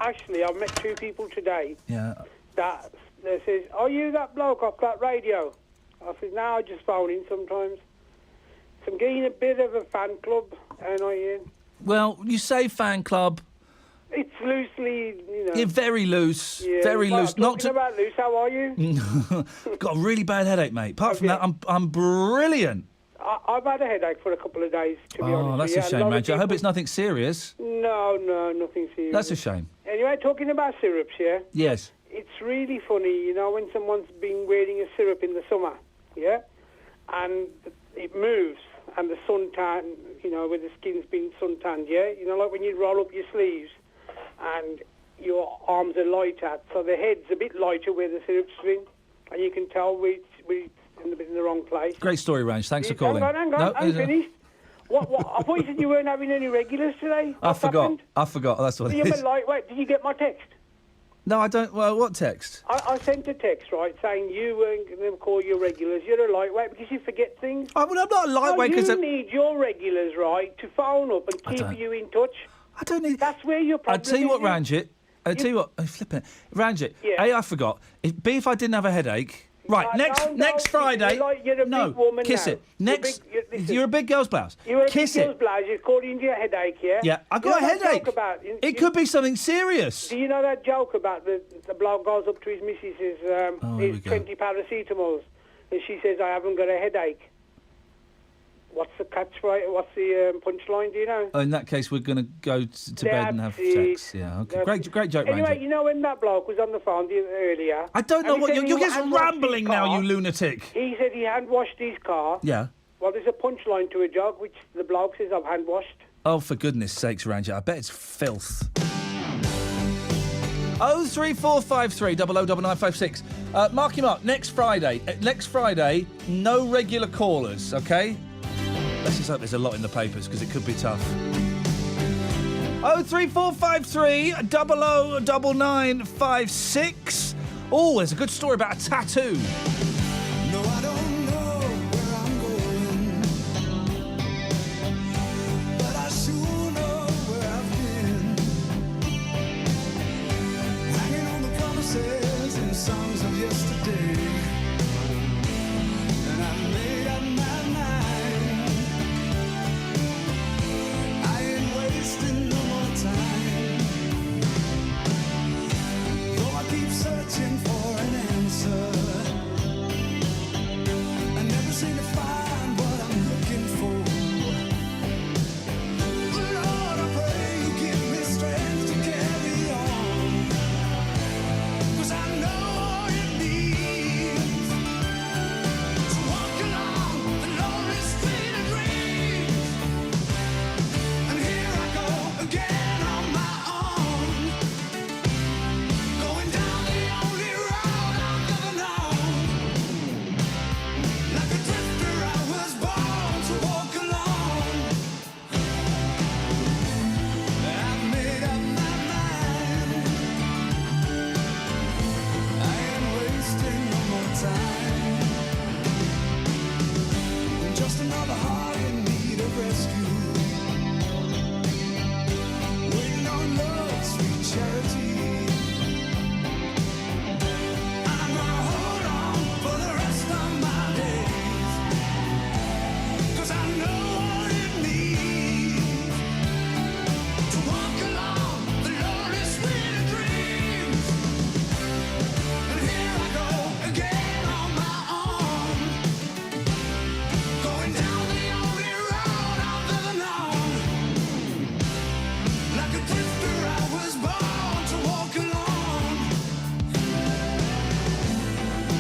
Actually, I've met two people today Yeah. that says, are you that bloke off that radio? I said, no, I just phone in sometimes. So I'm getting a bit of a fan club, and Iain. Well, you say fan club. It's loosely, you know. You're very loose. Yeah, Very well, loose. Talking about loose, how are you? Got a really bad headache, mate. Apart from that, I'm brilliant. I've had a headache for a couple of days, to be honest. Oh, that's with a you. shame, lot of Ranj. I hope people- it's nothing serious. No, nothing serious. That's a shame. Anyway, talking about syrups, yeah? Yes. It's really funny, you know, when someone's been wearing a syrup in the summer, yeah? And it moves, and the suntan, you know, where the skin's been suntanned, yeah? You know, like when you roll up your sleeves and your arms are lighter, so the head's a bit lighter where the syrup's been, and you can tell we're in the wrong place. Great story, Ranj. Thanks for calling. Hang on, I'm finished. What? I thought you said you weren't having any regulars today. I What's forgot. happened? I forgot. That's what So it you're is. lightweight. Did you get my text? No, I don't. Well, what text? I sent a text, right, saying you weren't going to call your regulars. You're a lightweight because you forget things. I'm not a lightweight because... you need your regulars, right, to phone up and keep don't. you in touch. I don't need... That's where your problem I'll tell you what, is. Ranjit. I'll tell you what. Oh, flipping it. Ranjit. Yeah. A, I forgot. B, if I didn't have a headache... Right, next Friday... You're a no, big woman kiss now. it. Next... You're a big girl's blouse. You're a Kiss big it. girl's blouse. You're according to your headache, yeah? Yeah, I You got know a that headache. joke about, It could be something serious. Do you know that joke about the bloke goes up to his missus, here we his go. 20 paracetamols, and she says, I haven't got a headache. What's the catchphrase? What's the punchline? Do you know? In that case, we're going to go to bed and have That's it. sex. Yeah, okay. Great joke, Anyway, Ranger. you know when that bloke was on the phone earlier? I don't know and he what said you're he just hand-washed rambling his now, car. you lunatic. He said he hand-washed his car. Yeah. Well, there's a punchline to a joke, which the bloke says, I've hand-washed. Oh, for goodness sakes, Ranger, I bet it's filth. 03453 009956. Marky Mark, next Friday, no regular callers, okay? Let's just hope there's a lot in the papers, because it could be tough. 03453 009956. Oh, there's a good story about a tattoo. No, I don't know where I'm going, but I sure know where I've been. Hanging on the promises and songs of yesterday, and I've made up my mind. I ain't wasting no more time, though I keep searching for an answer. I never seem to find what I'm looking for. Lord, I pray you give me strength to carry on, 'cause I know all it means to walk along the lonely street of dreams. And here I go again on my own, going down the only road I've ever known. Like a drifter, I was born to walk alone. I've made up my mind. I ain't wasting no more time. I'm just another heart in need of rescue, waiting on love's sweet charity. I'm gonna hold on for the rest of my days, 'cause I know what it means to walk along the lonely street of dreams. And here I go again on my own, going down the only road I've ever known. Like a drifter, I was born to walk alone.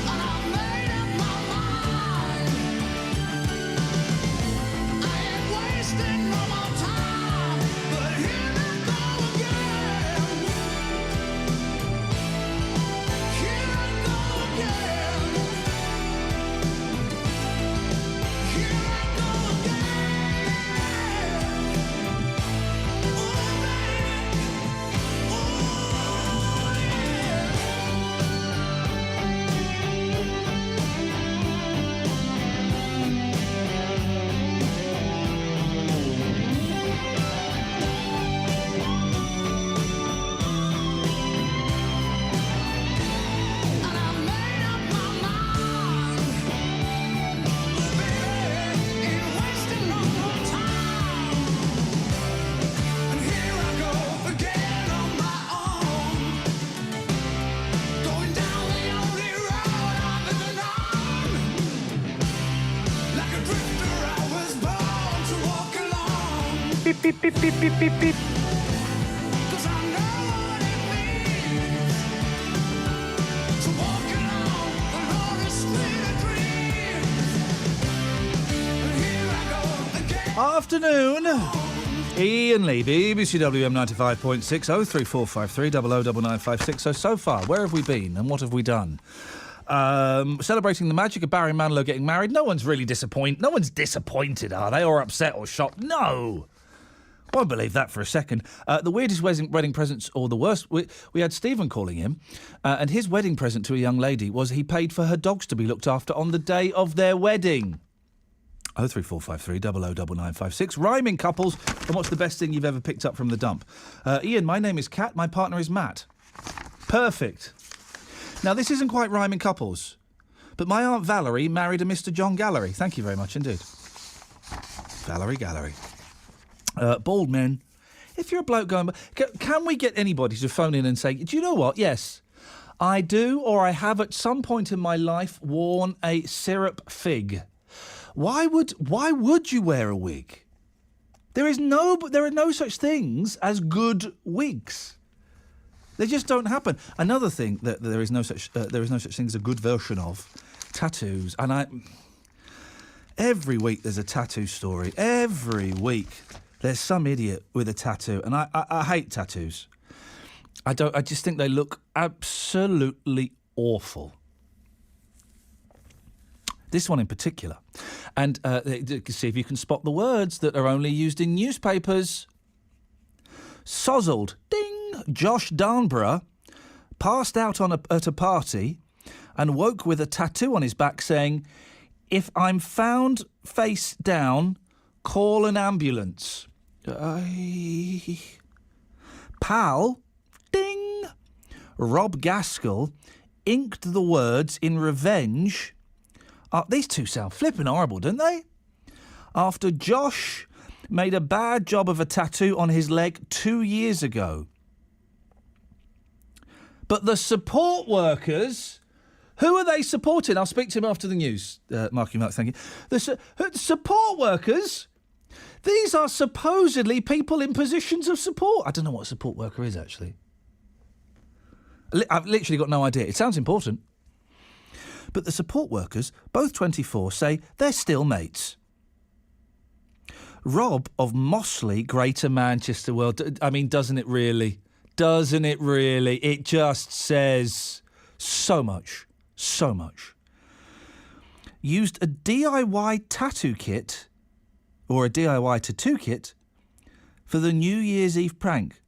And I've made up my mind. I ain't wasting no more time, but here I go again. Here I go again. Here I go again. Oh, baby. Beep, beep, beep, beep, beep, beep, beep. Afternoon. Iain Lee, BBC WM 95.6 03453 009956. So far, where have we been and what have we done? Celebrating the magic of Barry Manilow getting married. No one's really disappointed. No one's disappointed, are they? Or upset or shocked? No. Won't believe that for a second. The weirdest wedding presents, or the worst, we had Stephen calling him, and his wedding present to a young lady was he paid for her dogs to be looked after on the day of their wedding. 03453 009956. Rhyming couples, and what's the best thing you've ever picked up from the dump? Iain, my name is Kat, my partner is Matt. Perfect. Now, this isn't quite rhyming couples, but my Aunt Valerie married a Mr. John Gallery. Thank you very much indeed. Valerie Gallery. Bald men. If you're a bloke going... Can we get anybody to phone in and say, do you know what? Yes, I do, or I have at some point in my life worn a syrup fig. Why would you wear a wig? There are no such things as good wigs. They just don't happen. Another thing that there is no such thing as a good version of, tattoos. And every week there's a tattoo story. Every week there's some idiot with a tattoo, and I hate tattoos. I just think they look absolutely awful. This one in particular. And see if you can spot the words that are only used in newspapers. Sozzled. Ding! Josh Darnborough passed out at a party and woke with a tattoo on his back saying, "If I'm found face down, call an ambulance." Pal. Ding! Rob Gaskell inked the words in revenge. These two sound flippin' horrible, don't they? After Josh made a bad job of a tattoo on his leg 2 years ago. But the support workers, who are they supporting? I'll speak to him after the news, Marky Mark, thank you. The support workers, these are supposedly people in positions of support. I don't know what a support worker is, actually. I've literally got no idea. It sounds important. But the support workers, both 24, say they're still mates. Rob of Mossley, Greater Manchester. Well, I mean, doesn't it really? Doesn't it really? It just says so much. So much. Used a DIY tattoo kit, or a DIY tattoo kit, for the New Year's Eve prank.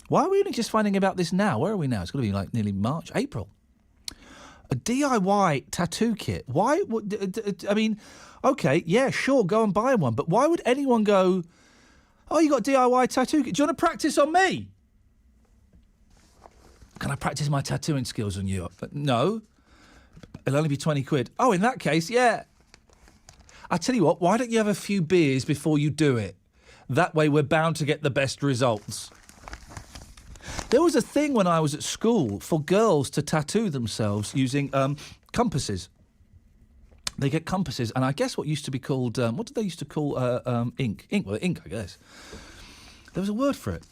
Why are we only just finding about this now? Where are we now? It's got to be like nearly March, April. A DIY tattoo kit. Why? I mean, OK, yeah, sure, go and buy one. But why would anyone go, "Oh, you got a DIY tattoo kit. Do you want to practice on me? Can I practice my tattooing skills on you?" But no. It'll only be 20 quid. Oh, in that case, yeah. I tell you what, why don't you have a few beers before you do it? That way we're bound to get the best results. There was a thing when I was at school for girls to tattoo themselves using compasses. They get compasses, and I guess what used to be called... what did they used to call ink? Ink, well, ink, I guess. There was a word for it.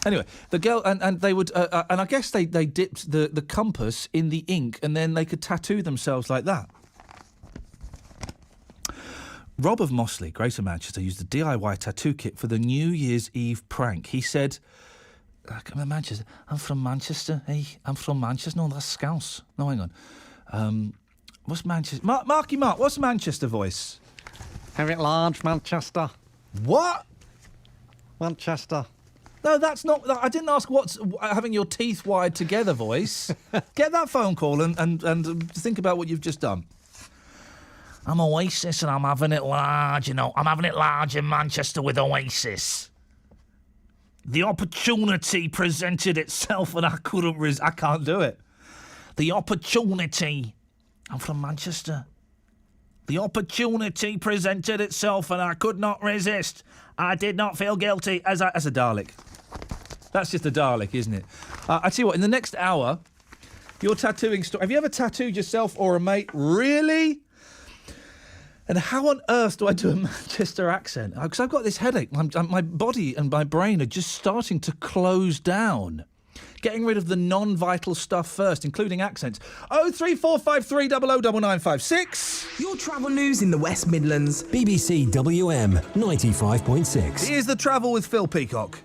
Anyway, the girl... And they would... and I guess they dipped the compass in the ink, and then they could tattoo themselves like that. Rob of Mossley, Greater Manchester, used a DIY tattoo kit for the New Year's Eve prank. He said, "I'm Manchester. I'm from Manchester. Hey, I'm from Manchester. No, that's Scouse. No, hang on. What's Manchester? Marky Mark, what's Manchester voice? Have it large, Manchester. What? Manchester. No, that's not... I didn't ask what's having your teeth wired together voice. Get that phone call and think about what you've just done. I'm Oasis and I'm having it large, you know. I'm having it large in Manchester with Oasis. The opportunity presented itself and I couldn't I can't do it. The opportunity. I'm from Manchester. The opportunity presented itself and I could not resist. I did not feel guilty as a Dalek. That's just a Dalek, isn't it? I tell you what, in the next hour, your tattooing story. Have you ever tattooed yourself or a mate? Really? And how on earth do I do a Manchester accent? Because I've got this headache. My body and my brain are just starting to close down. Getting rid of the non-vital stuff first, including accents. 03453 009956. Your travel news in the West Midlands. BBC WM 95.6. Here's the travel with Phil Peacock.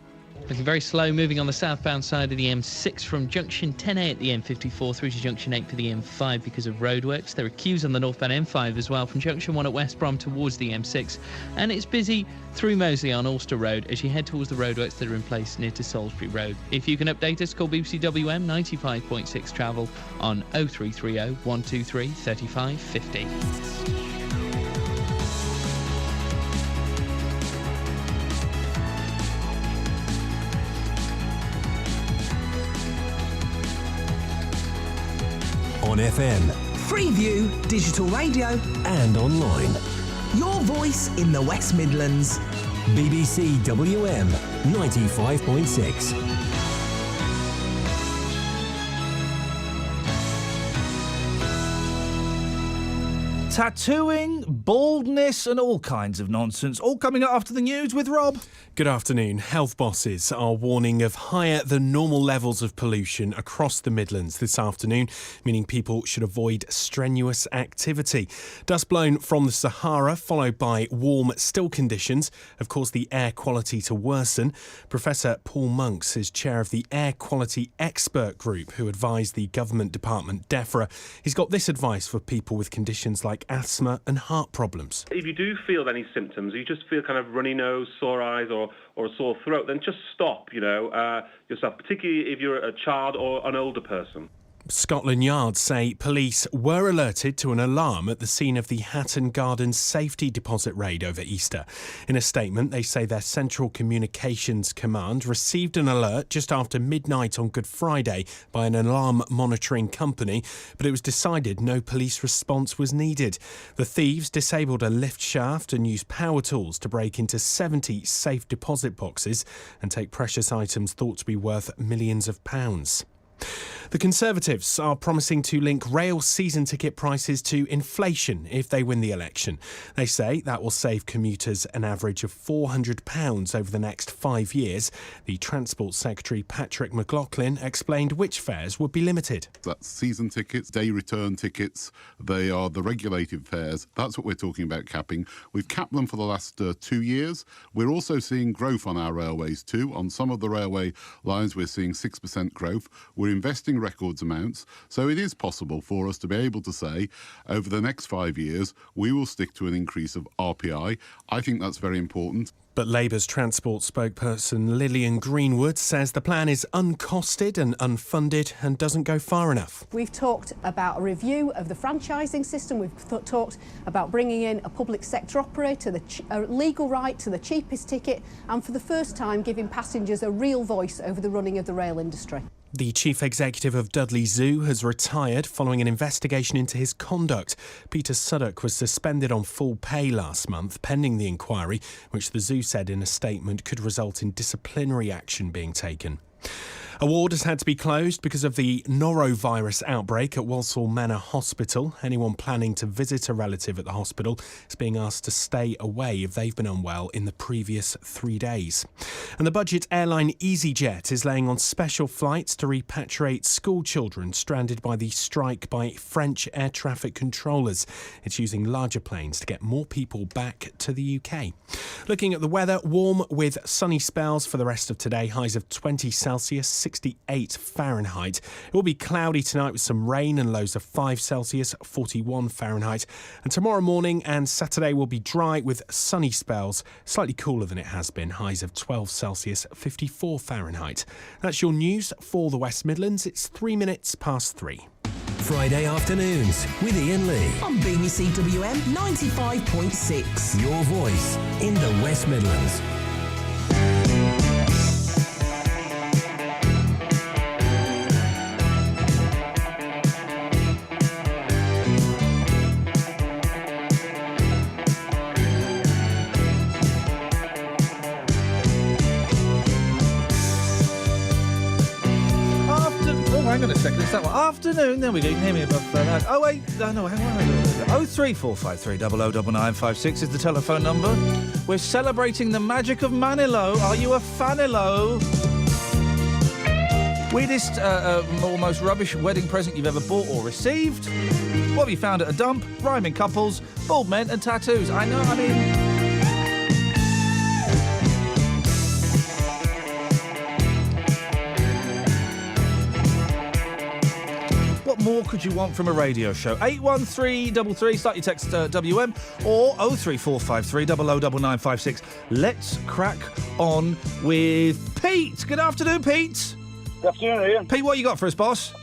Looking very slow moving on the southbound side of the M6 from junction 10A at the M54 through to junction 8 for the M5 because of roadworks. There are queues on the northbound M5 as well from junction 1 at West Brom towards the M6. And it's busy through Moseley on Ulster Road as you head towards the roadworks that are in place near to Salisbury Road. If you can update us, call BBC WM 95.6 travel on 0330 123 3550. On FM, Freeview Digital Radio, and online. Your voice in the West Midlands. BBC WM 95.6. Tattooing, baldness and all kinds of nonsense. All coming up after the news with Rob. Good afternoon. Health bosses are warning of higher than normal levels of pollution across the Midlands this afternoon, meaning people should avoid strenuous activity. Dust blown from the Sahara, followed by warm, still conditions, have caused the air quality to worsen. Professor Paul Monks is chair of the Air Quality Expert Group, who advised the government department DEFRA. He's got this advice for people with conditions like asthma and heart problems. If you do feel any symptoms, you just feel kind of runny nose, sore eyes or a sore throat, then just stop, yourself, particularly if you're a child or an older person. Scotland Yard say police were alerted to an alarm at the scene of the Hatton Gardens safety deposit raid over Easter. In a statement, they say their Central Communications Command received an alert just after midnight on Good Friday by an alarm monitoring company, but it was decided no police response was needed. The thieves disabled a lift shaft and used power tools to break into 70 safe deposit boxes and take precious items thought to be worth millions of pounds. The Conservatives are promising to link rail season ticket prices to inflation if they win the election. They say that will save commuters an average of £400 over the next 5 years. The Transport Secretary Patrick McLaughlin explained which fares would be limited. That's season tickets, day return tickets. They are the regulated fares. That's what we're talking about capping. We've capped them for the last 2 years. We're also seeing growth on our railways too. On some of the railway lines, we're seeing 6% growth. We're investing records amounts, so it is possible for us to be able to say over the next 5 years we will stick to an increase of RPI. I think that's very important. But Labour's transport spokesperson Lillian Greenwood says the plan is uncosted and unfunded and doesn't go far enough. We've talked about a review of the franchising system. We've talked about bringing in a public sector operator, a legal right to the cheapest ticket, and for the first time giving passengers a real voice over the running of the rail industry. The chief executive of Dudley Zoo has retired following an investigation into his conduct. Peter Suddock was suspended on full pay last month, pending the inquiry, which the zoo said in a statement could result in disciplinary action being taken. A ward has had to be closed because of the norovirus outbreak at Walsall Manor Hospital. Anyone planning to visit a relative at the hospital is being asked to stay away if they've been unwell in the previous 3 days. And the budget airline EasyJet is laying on special flights to repatriate school children stranded by the strike by French air traffic controllers. It's using larger planes to get more people back to the UK. Looking at the weather, warm with sunny spells for the rest of today, highs of 20 Celsius, 68 Fahrenheit. It will be cloudy tonight with some rain and lows of 5 Celsius, 41 Fahrenheit. And tomorrow morning and Saturday will be dry with sunny spells, slightly cooler than it has been, highs of 12 Celsius, 54 Fahrenheit. That's your news for the West Midlands. It's 3 minutes past 3. Friday afternoons with Iain Lee On BBC WM 95.6. Your voice in the West Midlands. Hang on a second, it's that one. Afternoon, there we go, you can hear me above that. Oh wait, no, hang on. 03453 009956 is the telephone number. We're celebrating the magic of Manilo. Are you a fanilo? Weirdest, almost rubbish wedding present you've ever bought or received? What have you found at a dump? Rhyming couples, bald men and tattoos. I mean... What more could you want from a radio show? 81333, start your text WM, or 03453 009956. Let's crack on with Pete. Good afternoon, Pete. Good afternoon, Ian. Pete, what you got for us, boss?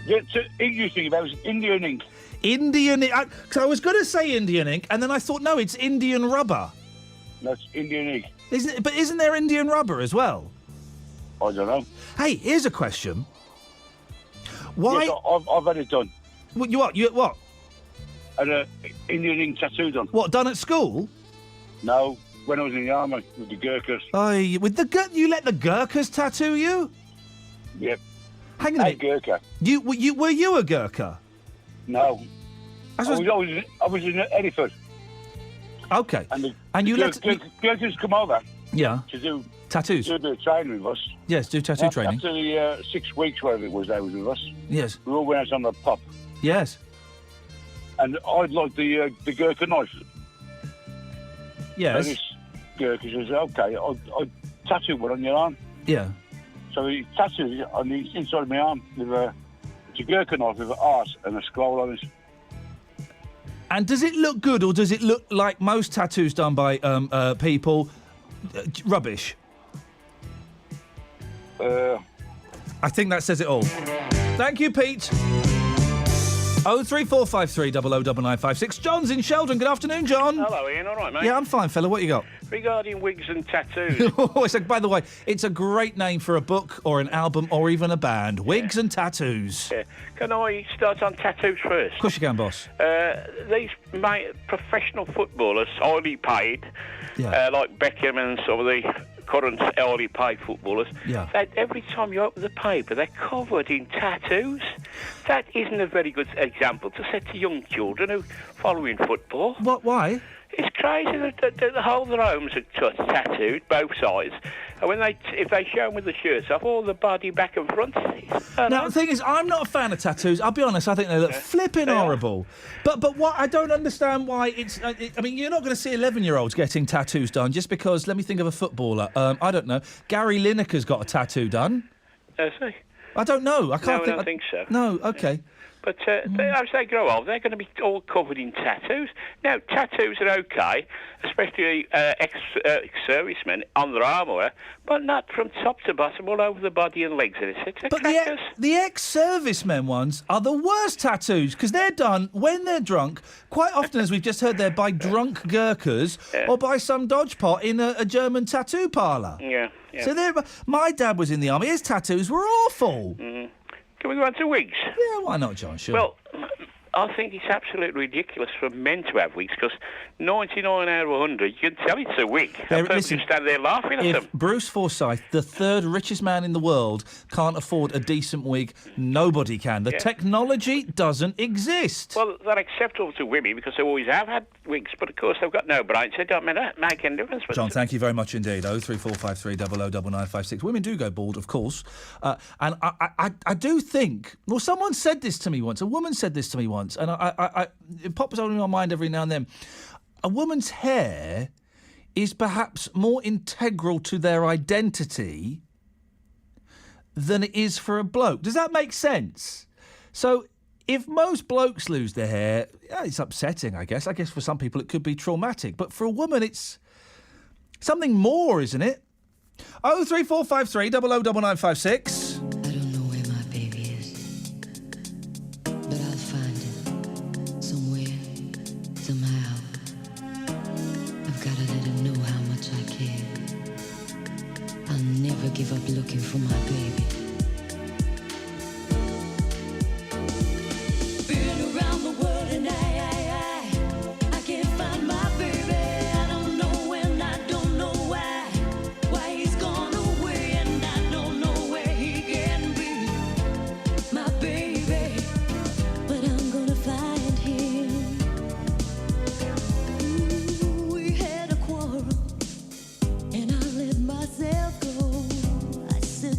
It's English thing about Indian ink. Indian ink. I was going to say Indian ink, and then I thought, no, it's Indian rubber. No, it's Indian ink. Isn't there Indian rubber as well? I don't know. Hey, here's a question. Why? Yes, I've had it done. What? You what? Had an Indian ink tattoo done. What, done at school? No, when I was in the army with the Gurkhas. You let the Gurkhas tattoo you? Yep. Hang on a minute. Gurkha. Were you a Gurkha? No. I was in Hereford. Okay. And you let Gertrude's come over. Yeah. To do tattoos. Do a bit of training with us. Yes, do tattoo training. After the 6 weeks, whatever it was, they was with us. Yes. We all went out on the pub. Yes. And I'd like the Gurkha knife. Yes. So this Gurkha says, okay, I'll tattoo one on your arm. Yeah. So he tattooed it on the inside of my arm with it's a Gurkha knife with an art and a scroll on it. And does it look good, or does it look like most tattoos done by people? Rubbish. I think that says it all. Thank you, Pete. 03453 009956. John's in Sheldon. Good afternoon, John. Hello, Ian. All right, mate? Yeah, I'm fine, fella. What you got? Regarding wigs and tattoos. By the way, it's a great name for a book or an album or even a band. Wigs and tattoos. Yeah. Can I start on tattoos first? Of course you can, boss. These professional footballers, highly paid, Yeah. like Beckham and some of the current highly paid footballers, Yeah. every time you open the paper, they're covered in tattoos. That isn't a very good example to set to young children who following football. What? Why? It's crazy that the whole of their homes are tattooed, both sides. And if they show them with the shirts off, all the body back and front. Now, the thing is, I'm not a fan of tattoos. I'll be honest, I think they look flipping horrible. But what I don't understand why it's... I mean, you're not going to see 11-year-olds getting tattoos done just because, let me think of a footballer. I don't know. Gary Lineker's got a tattoo done. Has he? I don't know. I can't I don't think so. No, OK. But as they grow up, they're going to be all covered in tattoos. Now, tattoos are okay, especially ex-servicemen on their armour, but not from top to bottom, all over the body and legs. But the ex-servicemen ones are the worst tattoos because they're done when they're drunk. Quite often, as we've just heard there, by drunk Gurkhas or by some dodgepot in a German tattoo parlour. Yeah. So my dad was in the army. His tattoos were awful. Mm-hmm. Can we go on to wigs? Yeah, why not, John? Sure. Well, I think it's absolutely ridiculous for men to have wigs because 99 out of 100, you can tell it's a wig. And people just stand there laughing at them. If Bruce Forsyth, the third richest man in the world, can't afford a decent wig, nobody can. The technology doesn't exist. Well, they're acceptable to women because they always have had wigs, but of course they've got no brains, so it don't make any difference. John, thank you very much indeed. 03453 009956. Women do go bald, of course. And I do think... Well, someone said this to me once. A woman said this to me once. And it pops out in my mind every now and then. A woman's hair is perhaps more integral to their identity than it is for a bloke. Does that make sense? So if most blokes lose their hair, it's upsetting, I guess. I guess for some people it could be traumatic. But for a woman, it's something more, isn't it? 03453 009956. Never give up looking for my baby. Been around the world and I can't find my baby. I don't know when, I don't know why he's gone away, and I don't know where he can be, my baby. But I'm gonna find him. Ooh, we had a quarrel, and I let myself go.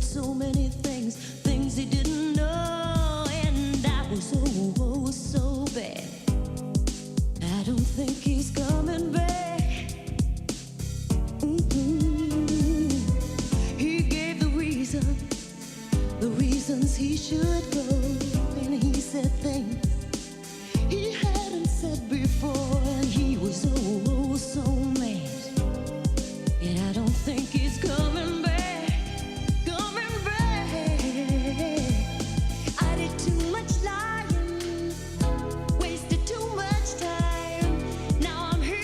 So many things he didn't know, and I was so bad. I don't think he's coming back. He gave the reasons he should go, and he said things he hadn't said before, and he was so mad, and I don't think he's coming back. Too much lying, wasted too much time. Now I'm here.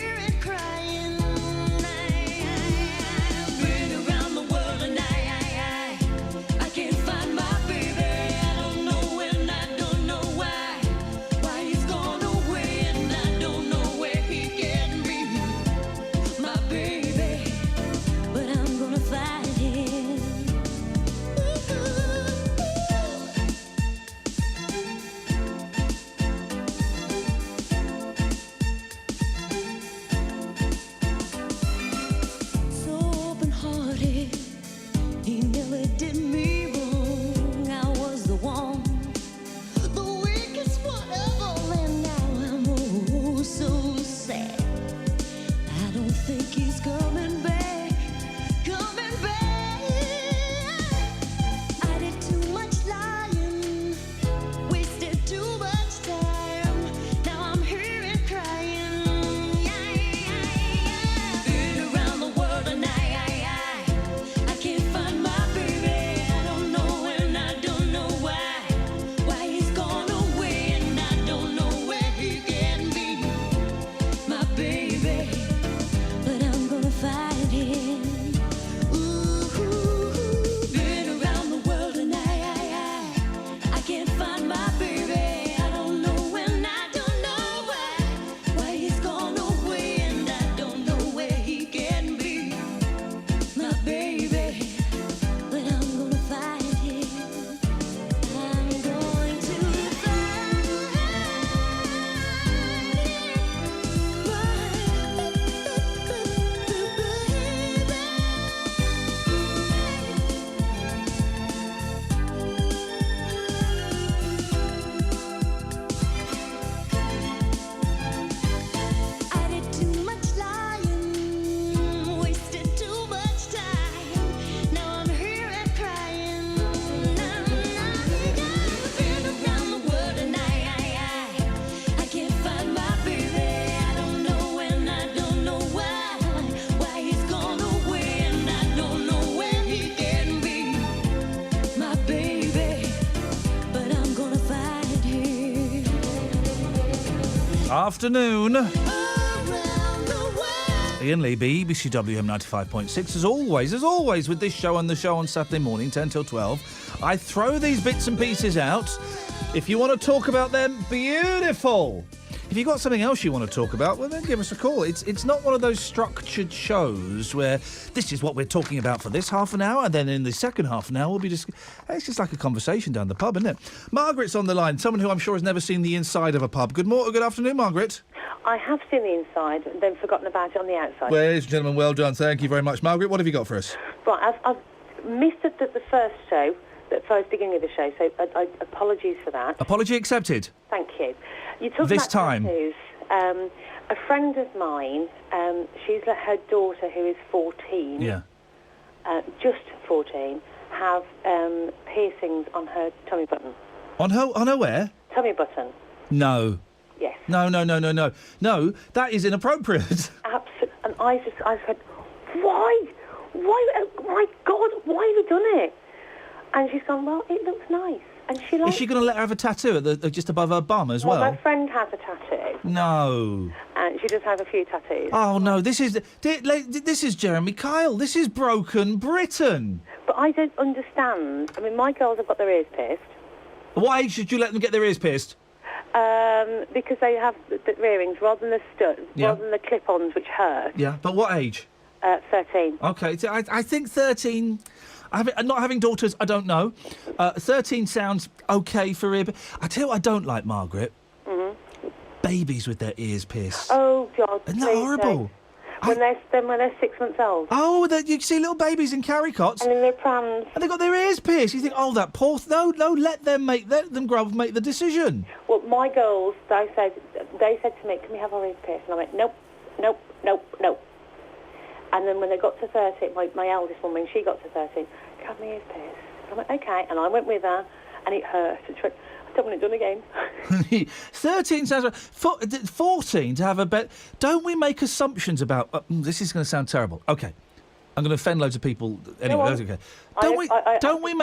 afternoon. Iain Lee, BBC WM 95.6. As always, with this show and the show on Saturday morning, 10 till 12, I throw these bits and pieces out. If you want to talk about them, beautiful. If you've got something else you want to talk about, well, then give us a call. It's not one of those structured shows where this is what we're talking about for this half an hour, and then in the second half an hour we'll be just... It's just like a conversation down the pub, isn't it? Margaret's on the line, someone who I'm sure has never seen the inside of a pub. Good afternoon, Margaret. I have seen the inside and then forgotten about it on the outside. Well, ladies and gentlemen, well done. Thank you very much. Margaret, what have you got for us? Right, I've missed the first show, the first beginning of the show, so apologies for that. Apology accepted. Thank you. You talked This about time. tattoos. A friend of mine, she's let her daughter, who is 14, just 14, have piercings on her tummy button. On her where? Tummy button. No. Yes. No, that is inappropriate. Absolutely. And I said, why? Oh my God, why have you done it? And she's gone, well, it looks nice. And she likes Is she going to let her have a tattoo just above her bum as well? my friend has a tattoo. No. And she does have a few tattoos. Oh, no, this is Jeremy Kyle. This is broken Britain. But I don't understand. I mean, my girls have got their ears pierced. Why age should you let them get their ears pierced? Because they have the earrings rather than the studs, rather than the clip-ons, which hurt. Yeah, but what age? 13. Okay, so I think 13... not having daughters, I don't know. 13 sounds okay for ear... I tell you what I don't like, Margaret. Mm-hmm. Babies with their ears pierced. Oh, God. Isn't that horrible? When they're 6 months old. Oh, you see little babies in carry cots. And in their prams. And they've got their ears pierced. You think, oh, that poor... No, let them grow up and make the decision. Well, my girls, they said to me, can we have our ears pierced? And I went, nope. And then when they got to 13, my eldest one, when she got to 13, have my ears pierced. I went, okay. And I went with her, and it hurt. She went, I don't want it done again. 13 sounds right. 14 to have a bet. Don't we make assumptions about... this is going to sound terrible. Okay. I'm going to offend loads of people. Anyway, that's okay. Don't we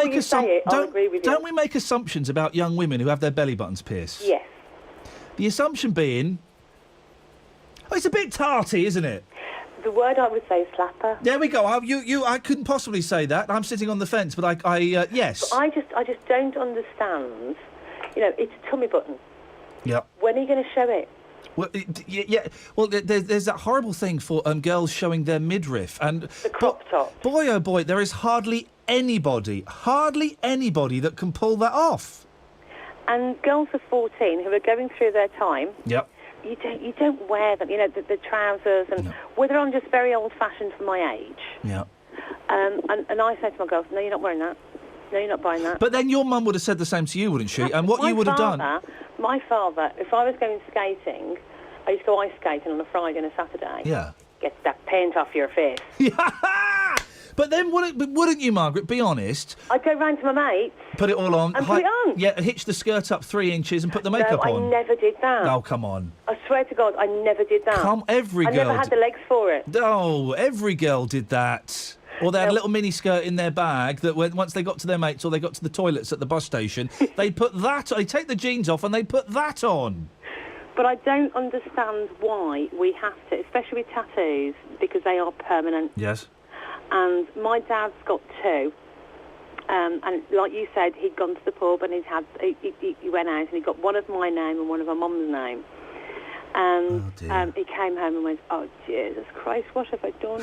make assumptions about young women who have their belly buttons pierced? Yes. The assumption being... Oh, it's a bit tarty, isn't it? The word I would say is slapper. There we go. I couldn't possibly say that. I'm sitting on the fence, but yes. But I just don't understand. You know, it's a tummy button. Yeah. When are you going to show it? Well, yeah. Well, there's that horrible thing for girls showing their midriff, and the crop top. Boy, oh boy, there is hardly anybody that can pull that off. And girls of 14 who are going through their time. Yep. You don't wear them. You know, the trousers, and whether I'm just very old-fashioned for my age. Yeah. And I say to my girls, no, you're not wearing that. No, you're not buying that. But then your mum would have said the same to you, wouldn't she? And what you would have done... My father, if I was going skating, I used to go ice skating on a Friday and a Saturday. Yeah. Get that paint off your face. But then wouldn't you, Margaret, be honest? I'd go round to my mates. Put it all on. And put it on. Yeah, hitch the skirt up 3 inches and put the makeup on. No, I never did that. Oh, come on. I swear to God, I never did that. Every girl... I never had the legs for it. Oh, every girl did that. Or they had a little mini skirt in their bag that once they got to their mates or they got to the toilets at the bus station, they put that... They take the jeans off and they put that on. But I don't understand why we have to, especially with tattoos, because they are permanent. Yes. And my dad's got 2. And like you said, he'd gone to the pub and he went out and he got one of my name and one of my mum's name. And he came home and went, oh, Jesus Christ, what have I done?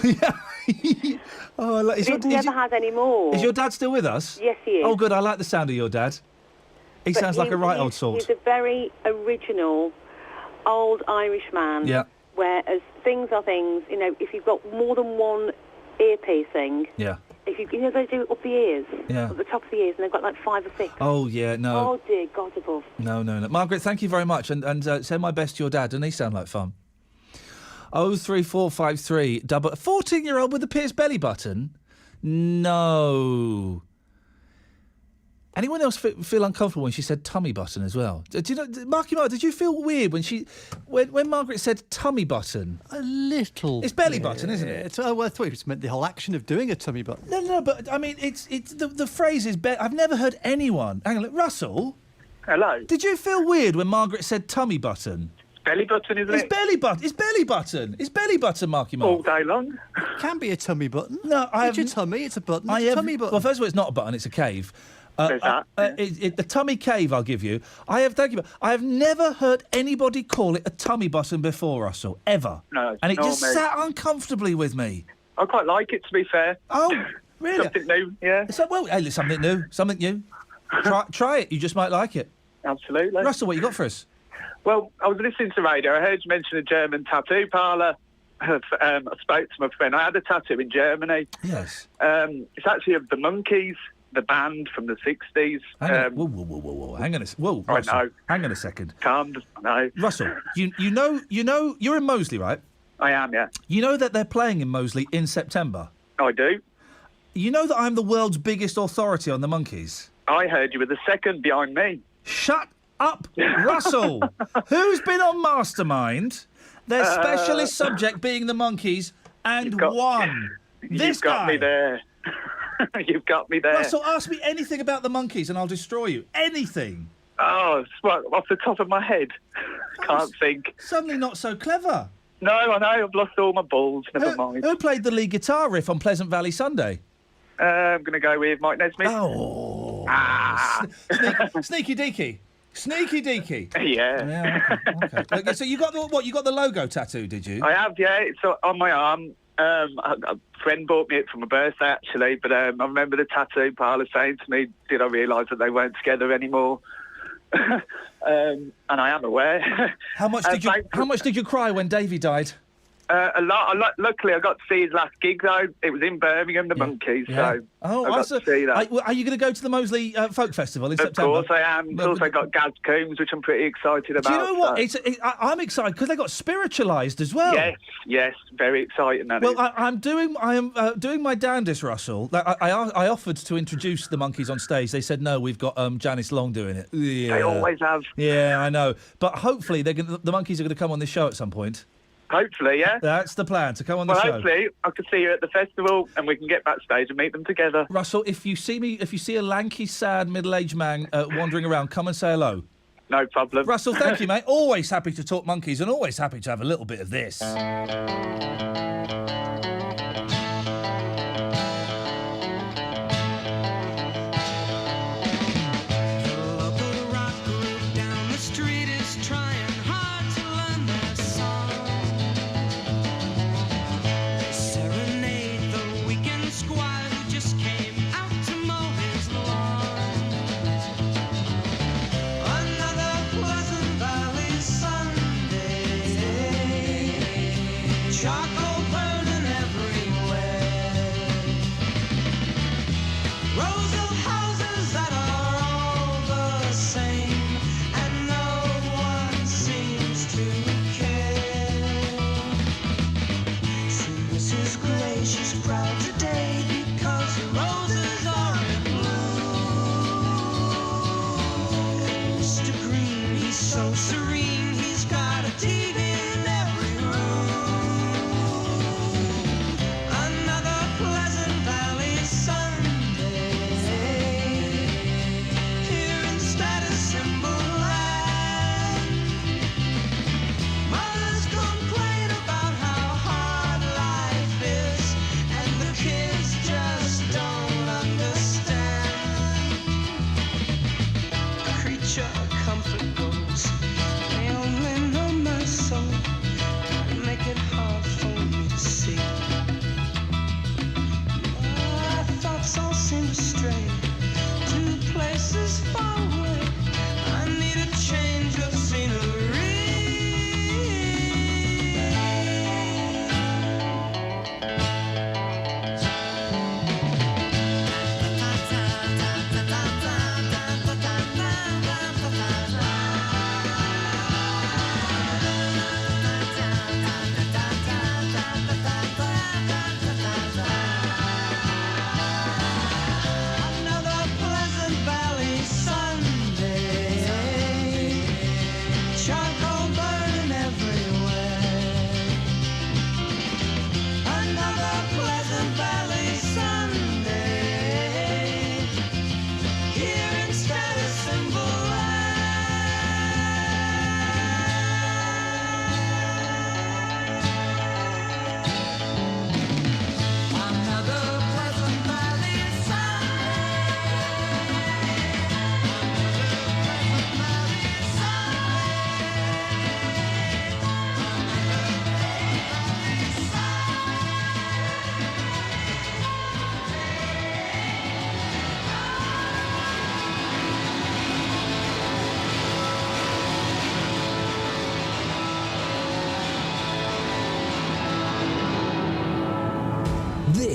He never had any more. Is your dad still with us? Yes, he is. Oh, good. I like the sound of your dad. He sounds like a right old sort. He's a very original, old Irish man. Yeah. Whereas things are things, you know, if you've got more than one ear piercing... Yeah. If you know, they do it up the ears, yeah. at the top of the ears, and they've got like 5 or 6. Oh, yeah, no. Oh, dear God above. No. Margaret, thank you very much, and send my best to your dad. Doesn't he sound like fun? 03453 double... 14-year-old with a pierced belly button? No. Anyone else feel uncomfortable when she said tummy button as well? Do you know, Marky Mark, did you feel weird when Margaret said tummy button? A little. It's belly button, isn't it? I thought it meant the whole action of doing a tummy button. No, but I mean, it's the phrase is I've never heard anyone. Hang on, look, Russell. Hello. Did you feel weird when Margaret said tummy button? belly button, isn't It's it? belly button. It's belly button. It's belly button, Marky Mark. All day long. It can be a tummy button. No, I It's have your tummy. It's a button. I It's a have, tummy button. Well, first of all, it's not a button; it's a cave. There's that, The tummy cave, I'll give you. Thank you. I have never heard anybody call it a tummy button before, Russell, ever. No, and it nor just me. sat uncomfortably with me. I quite like it, to be fair. Oh, really? Something new, yeah. Well, hey, look, something new. Try it. You just might like it. Absolutely. Russell, what you got for us? Well, I was listening to radio. I heard you mention a German tattoo parlour. I spoke to my friend. I had a tattoo in Germany. Yes. It's actually of the Monkees, the band from the 60s. Whoa. Hang on I Russell, know. hang on a second. No. Russell, you know, you're in Moseley, right? I am, yeah. You know that they're playing in Moseley in September? I do. You know that I'm the world's biggest authority on the Monkees? I heard you were the second behind me. Shut up, Russell. Who's been on Mastermind? Their specialist subject being the Monkees and won. You've got me there. You've got me there. Russell, ask me anything about the Monkees and I'll destroy you. Anything. Oh, it's off the top of my head. Can't think. Suddenly not so clever. No, I know. I've lost all my balls. Never mind. Who played the lead guitar riff on Pleasant Valley Sunday? I'm going to go with Mike Nesmith. Oh. Sneaky Deaky. Sneaky Deaky. Yeah. Okay. So you got the logo tattoo, did you? I have, yeah. It's on my arm. A friend bought me it for my birthday, actually, but I remember the tattoo parlour saying to me, did I realise that they weren't together anymore? And I am aware. How much did you cry when Davey died? A lot. Luckily, I got to see his last gig, though. It was in Birmingham, the Monkees, so I got to see that. Are you going to go to the Moseley Folk Festival in September? Of course I am. It's also got Gaz Coombs, which I'm pretty excited about. Do you know what? So. I'm excited because they got spiritualised as well. Yes, very exciting. That is. I am doing my damnedest, Russell. I offered to introduce the Monkees on stage. They said no. We've got Janice Long doing it. Yeah. They always have. Yeah, I know. But hopefully the Monkees are going to come on this show at some point. Hopefully, yeah. That's the plan, to come on the show. Hopefully, I can see you at the festival and we can get backstage and meet them together. Russell, if you see a lanky, sad, middle-aged man wandering around, come and say hello. No problem. Russell, thank you, mate. Always happy to talk Monkees and always happy to have a little bit of this. Charcoal burning everywhere.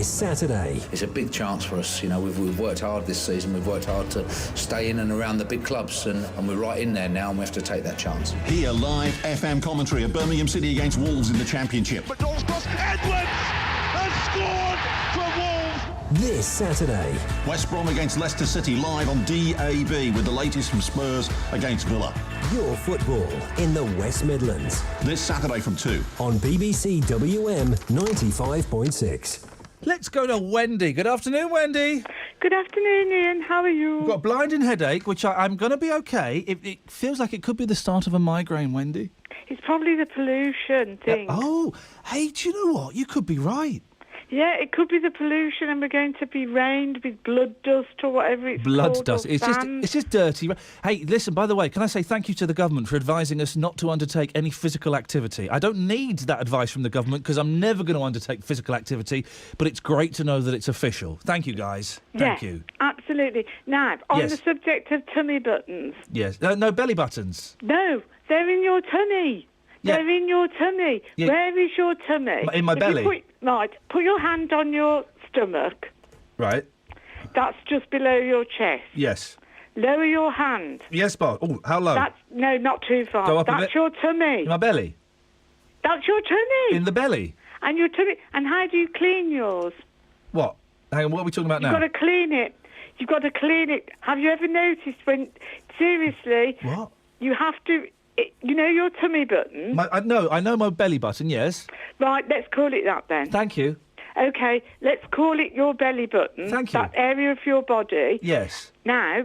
this Saturday. It's a big chance for us. You know, we've worked hard this season. We've worked hard to stay in and around the big clubs, and we're right in there now, and we have to take that chance. Hear live FM commentary of Birmingham City against Wolves in the Championship. McDonald's cross. Edwards has scored for Wolves. This Saturday. West Brom against Leicester City live on DAB with the latest from Spurs against Villa. Your football in the West Midlands. This Saturday from 2. On BBC WM 95.6. Let's go to Wendy. Good afternoon, Wendy. Good afternoon, Ian. How are you? I've got a blinding headache, which I'm going to be okay. It feels like it could be the start of a migraine, Wendy. It's probably the pollution thing. Hey, do you know what? You could be right. Yeah, it could be the pollution, and we're going to be rained with blood dust or whatever it's called. Blood dust. or It's sand. just dirty. Hey, listen, by the way, can I say thank you to the government for advising us not to undertake any physical activity? I don't need that advice from the government because I'm never going to undertake physical activity, but it's great to know that it's official. Thank you, guys. Thank Yeah, you. absolutely. Now, on Yes. the subject of tummy buttons. Yes. No belly buttons. No, they're in your tummy. Yeah. They're in your tummy. Yeah. Where is your tummy? In my If you belly. Put your hand on your stomach. Right. That's just below your chest. Yes. Lower your hand. Yes, Bob. Oh, how low? No, not too far. Go up a That's bit. your tummy. In my belly. That's your tummy. In the belly. And your tummy. And how do you clean yours? What? Hang on, what are we talking about You've now? got to clean it. You've got to clean it. Have you ever noticed when, seriously, What? you have to, you know your tummy button? I know my belly button, yes. Right, let's call it that then. Thank you. Okay, let's call it your belly button. Thank you. That area of your body. Yes. Now,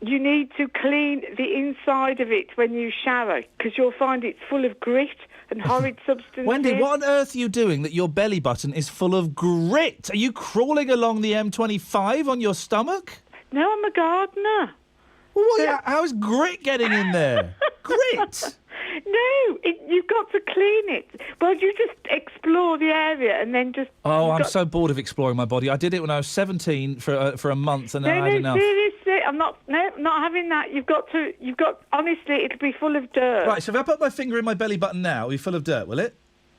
you need to clean the inside of it when you shower, because you'll find it's full of grit and horrid substances. Wendy, what on earth are you doing that your belly button is full of grit? Are you crawling along the M25 on your stomach? No, I'm a gardener. How's grit getting in there? Grit? No, you've got to clean it. Well, you just explore the area and then just... Oh, you've I'm got- so bored of exploring my body. I did it when I was 17 for a month, and then I had No, enough. seriously, I'm not having that. Honestly, it'll be full of dirt. Right, so if I put my finger in my belly button now, it'll be full of dirt, will it?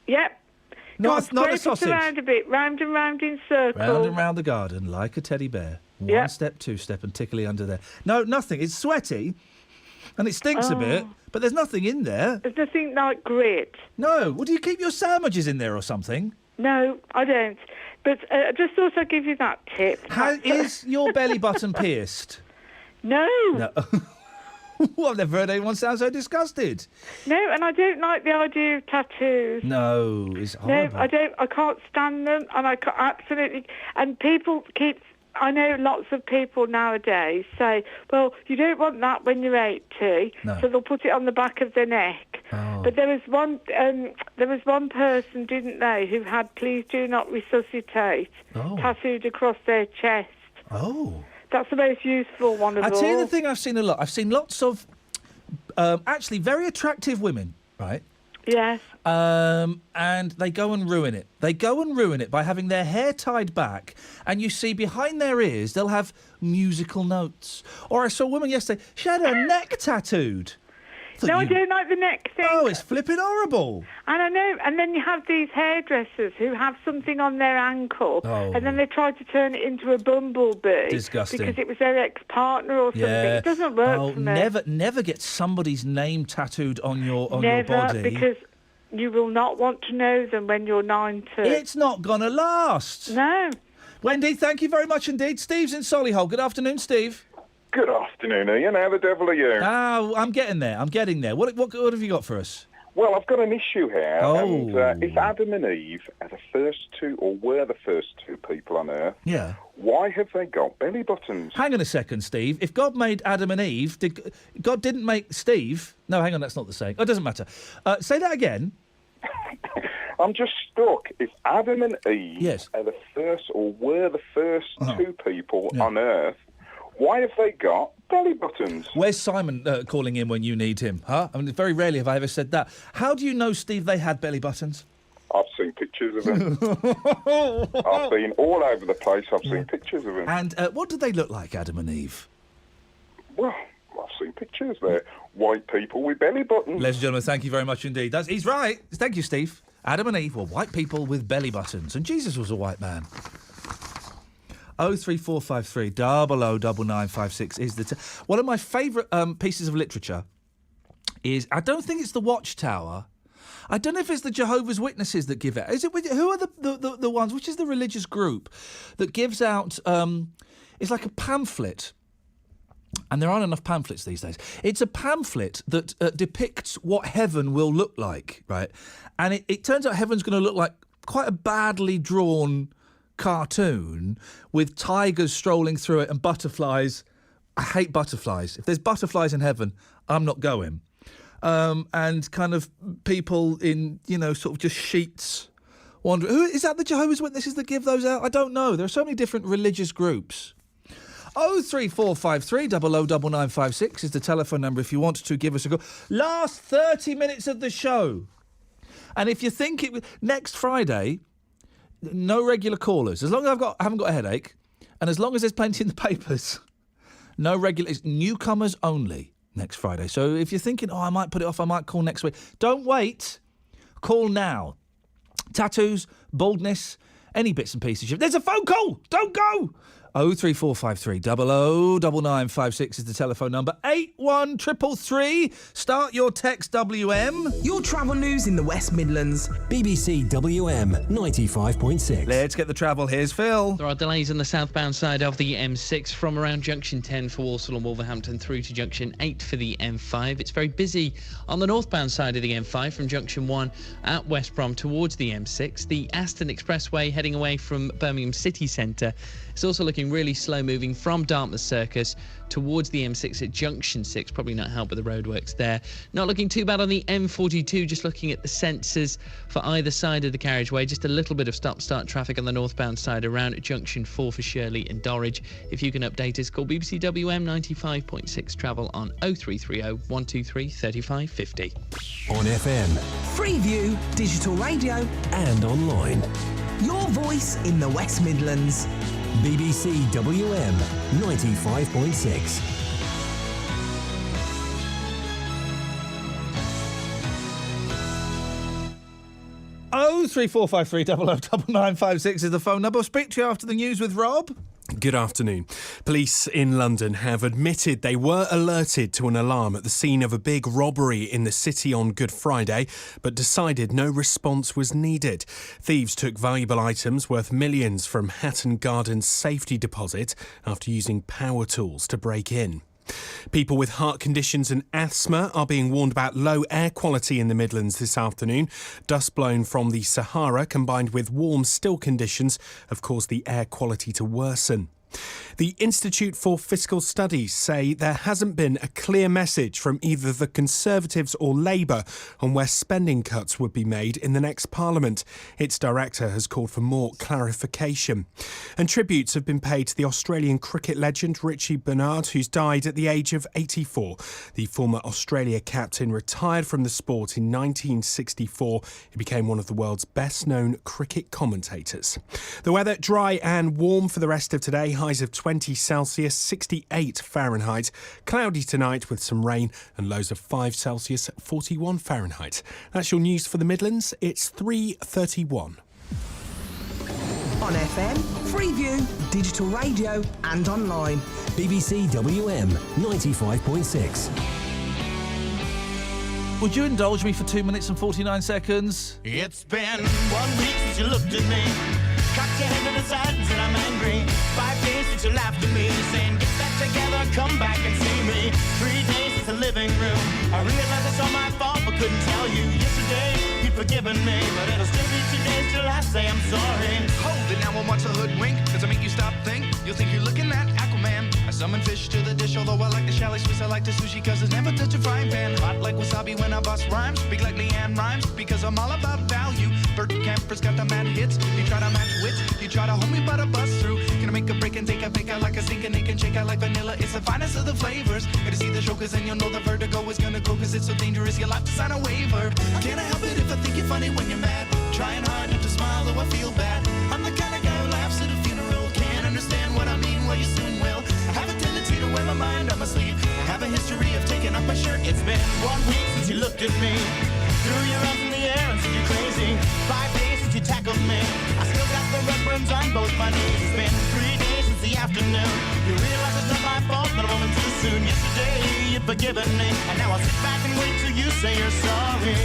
Yep. Not Go on, a scrape sausage. it around a bit, round and round in circles. Round and round the garden like a teddy bear. One Yep. step, two step, and tickly under there. No, nothing. It's sweaty, and it stinks a Oh. bit, but there's nothing in there. There's nothing like grit. No. Well, do you keep your sandwiches in there or something? No, I don't. But I just thought I'd give you that tip. Is your belly button pierced? No. No. Well, I've never heard anyone sound so disgusted. No, and I don't like the idea of tattoos. No, it's horrible. No, I don't. I can't stand them, and I absolutely. And people keep. I know lots of people nowadays say, "Well, you don't want that when you're 80," No. so they'll put it on the back of their neck. Oh. But there was one. There was one person, didn't they, who had "Please do not resuscitate" tattooed across their chest. Oh. That's the most useful one of all. I'll tell you the thing I've seen a lot. I've seen lots of actually very attractive women, right? Yes. And they go and ruin it. They go and ruin it by having their hair tied back, and you see behind their ears they'll have musical notes. Or I saw a woman yesterday, she had her neck tattooed. No, I don't like the neck thing. Oh, it's flipping horrible. And I know, and then you have these hairdressers who have something on their ankle, Oh. and then they try to turn it into a bumblebee. Disgusting. Because it was their ex-partner or something. Yeah. It doesn't work Oh, for me. never get somebody's name tattooed on your Never, body. because you will not want to know them when you're 90. It's not gonna last. No. Wendy, thank you very much indeed. Steve's in Solihull. Good afternoon, Steve. Good afternoon, Ian. How the devil are you? I'm getting there. I'm getting there. What have you got for us? Well, I've got an issue here. Oh. And, if Adam and Eve are the first two, or were the first two people on Earth, Yeah. why have they got belly buttons? Hang on a second, Steve. If God made Adam and Eve, God didn't make Steve? No, hang on, that's not the same. Oh, it doesn't matter. Say that again. I'm just stuck. If Adam and Eve Yes. are the first, or were the first two people on Earth, why have they got belly buttons? Where's Simon calling in when you need him? Huh? I mean, very rarely have I ever said that. How do you know, Steve, they had belly buttons? I've seen pictures of them. I've been all over the place. I've seen pictures of them. And what did they look like, Adam and Eve? Well, I've seen pictures. They're white people with belly buttons. Ladies and gentlemen, thank you very much indeed. He's right. Thank you, Steve. Adam and Eve were white people with belly buttons, and Jesus was a white man. 03453 009956 is the... One of my favourite pieces of literature is... I don't think it's the Watchtower. I don't know if it's the Jehovah's Witnesses that give it. Is it? Who are the ones? Which is the religious group that gives out? It's like a pamphlet, and there aren't enough pamphlets these days. It's a pamphlet that depicts what heaven will look like, right? And it turns out heaven's going to look like quite a badly drawn cartoon with tigers strolling through it and butterflies. I hate butterflies. If there's butterflies in heaven, I'm not going. And kind of people in, sort of just sheets wandering. Who is that? The Jehovah's Witnesses that give those out? I don't know. There are so many different religious groups. 03453 009956 is the telephone number if you want to give us a call. Last 30 minutes of the show. And if you think next Friday, no regular callers. As long as I haven't got a headache, and as long as there's plenty in the papers, no regular. It's newcomers only. Next Friday. So if you're thinking, I might put it off, I might call next week. Don't wait. Call now. Tattoos, baldness, any bits and pieces. There's a phone call. Don't go. 03453 009956 is the telephone number. 81333. Start your text WM. Your travel news in the West Midlands. BBC WM 95.6. Let's get the travel. Here's Phil. There are delays on the southbound side of the M6 from around junction 10 for Walsall and Wolverhampton through to junction 8 for the M5. It's very busy on the northbound side of the M5 from junction 1 at West Brom towards the M6. The Aston Expressway heading away from Birmingham City Centre. It's also looking really slow moving from Dartmouth Circus towards the M6 at junction 6. Probably not help with the roadworks there. Not looking too bad on the M42, just looking at the sensors for either side of the carriageway. Just a little bit of stop-start traffic on the northbound side around at junction 4 for Shirley and Dorridge. If you can update us, call BBC WM 95.6 travel on 0330 123 3550. On FM. Freeview, digital radio and online. Your voice in the West Midlands. BBC WM 95.6. 03453 009956 is the phone number. I'll speak to you after the news with Rob. Good afternoon. Police in London have admitted they were alerted to an alarm at the scene of a big robbery in the city on Good Friday, but decided no response was needed. Thieves took valuable items worth millions from Hatton Garden's safety deposit after using power tools to break in. People with heart conditions and asthma are being warned about low air quality in the Midlands this afternoon. Dust blown from the Sahara combined with warm, still conditions have caused the air quality to worsen. The Institute for Fiscal Studies say there hasn't been a clear message from either the Conservatives or Labour on where spending cuts would be made in the next Parliament. Its director has called for more clarification. And tributes have been paid to the Australian cricket legend Richie Bernard, who's died at the age of 84. The former Australia captain retired from the sport in 1964. He became one of the world's best-known cricket commentators. The weather dry and warm for the rest of today. Highs of 20 Celsius, 68 Fahrenheit. Cloudy tonight with some rain and lows of 5 Celsius, 41 Fahrenheit. That's your news for the Midlands. It's 3:31. On FM, Freeview, digital radio and online. BBC WM 95.6. Would you indulge me for 2 minutes and 49 seconds? It's been 1 week since you looked at me. Cocked your head to the side and said I'm angry. 5 days since you laughed at me, saying get back together, come back and see me. 3 days since the living room. I realized it's all my fault but couldn't tell you. Yesterday you'd forgiven me, but it'll still be 2 days till I say I'm sorry. Hold it, now I want to hoodwink. Does it make you stop think? You'll think you're looking at Aquaman. I summon fish to the dish, although I like the chalet Swiss, I like the sushi cause it's never touch a frying pan. Hot like wasabi when I bust rhymes. Speak like Leanne rhymes because I'm all about value. Bert Camper's got the mad hits. You try to match wits, you try to hold me but I bust through. Can I make a break and take a fake out like a sink and can shake out like vanilla? It's the finest of the flavors. Gotta see the show cause then you'll know the vertigo is gonna go cause it's so dangerous you'll have to sign a waiver. Can't I help it if I think you're funny when you're mad? Trying hard not to smile though I feel bad. I'm the kind of guy who laughs at a funeral. Can't understand what I mean, well you soon will. I have a tendency to wear my mind on my sleeve. I have a history of taking off my shirt. It's been 1 week since you looked at me. Threw your arms in the air and said you're crazy. both my knees. It's been 3 days since the afternoon. You realize it's not my fault, not a moment too soon. Yesterday you'd forgiven me, and now I'll sit back and wait till you say you're sorry.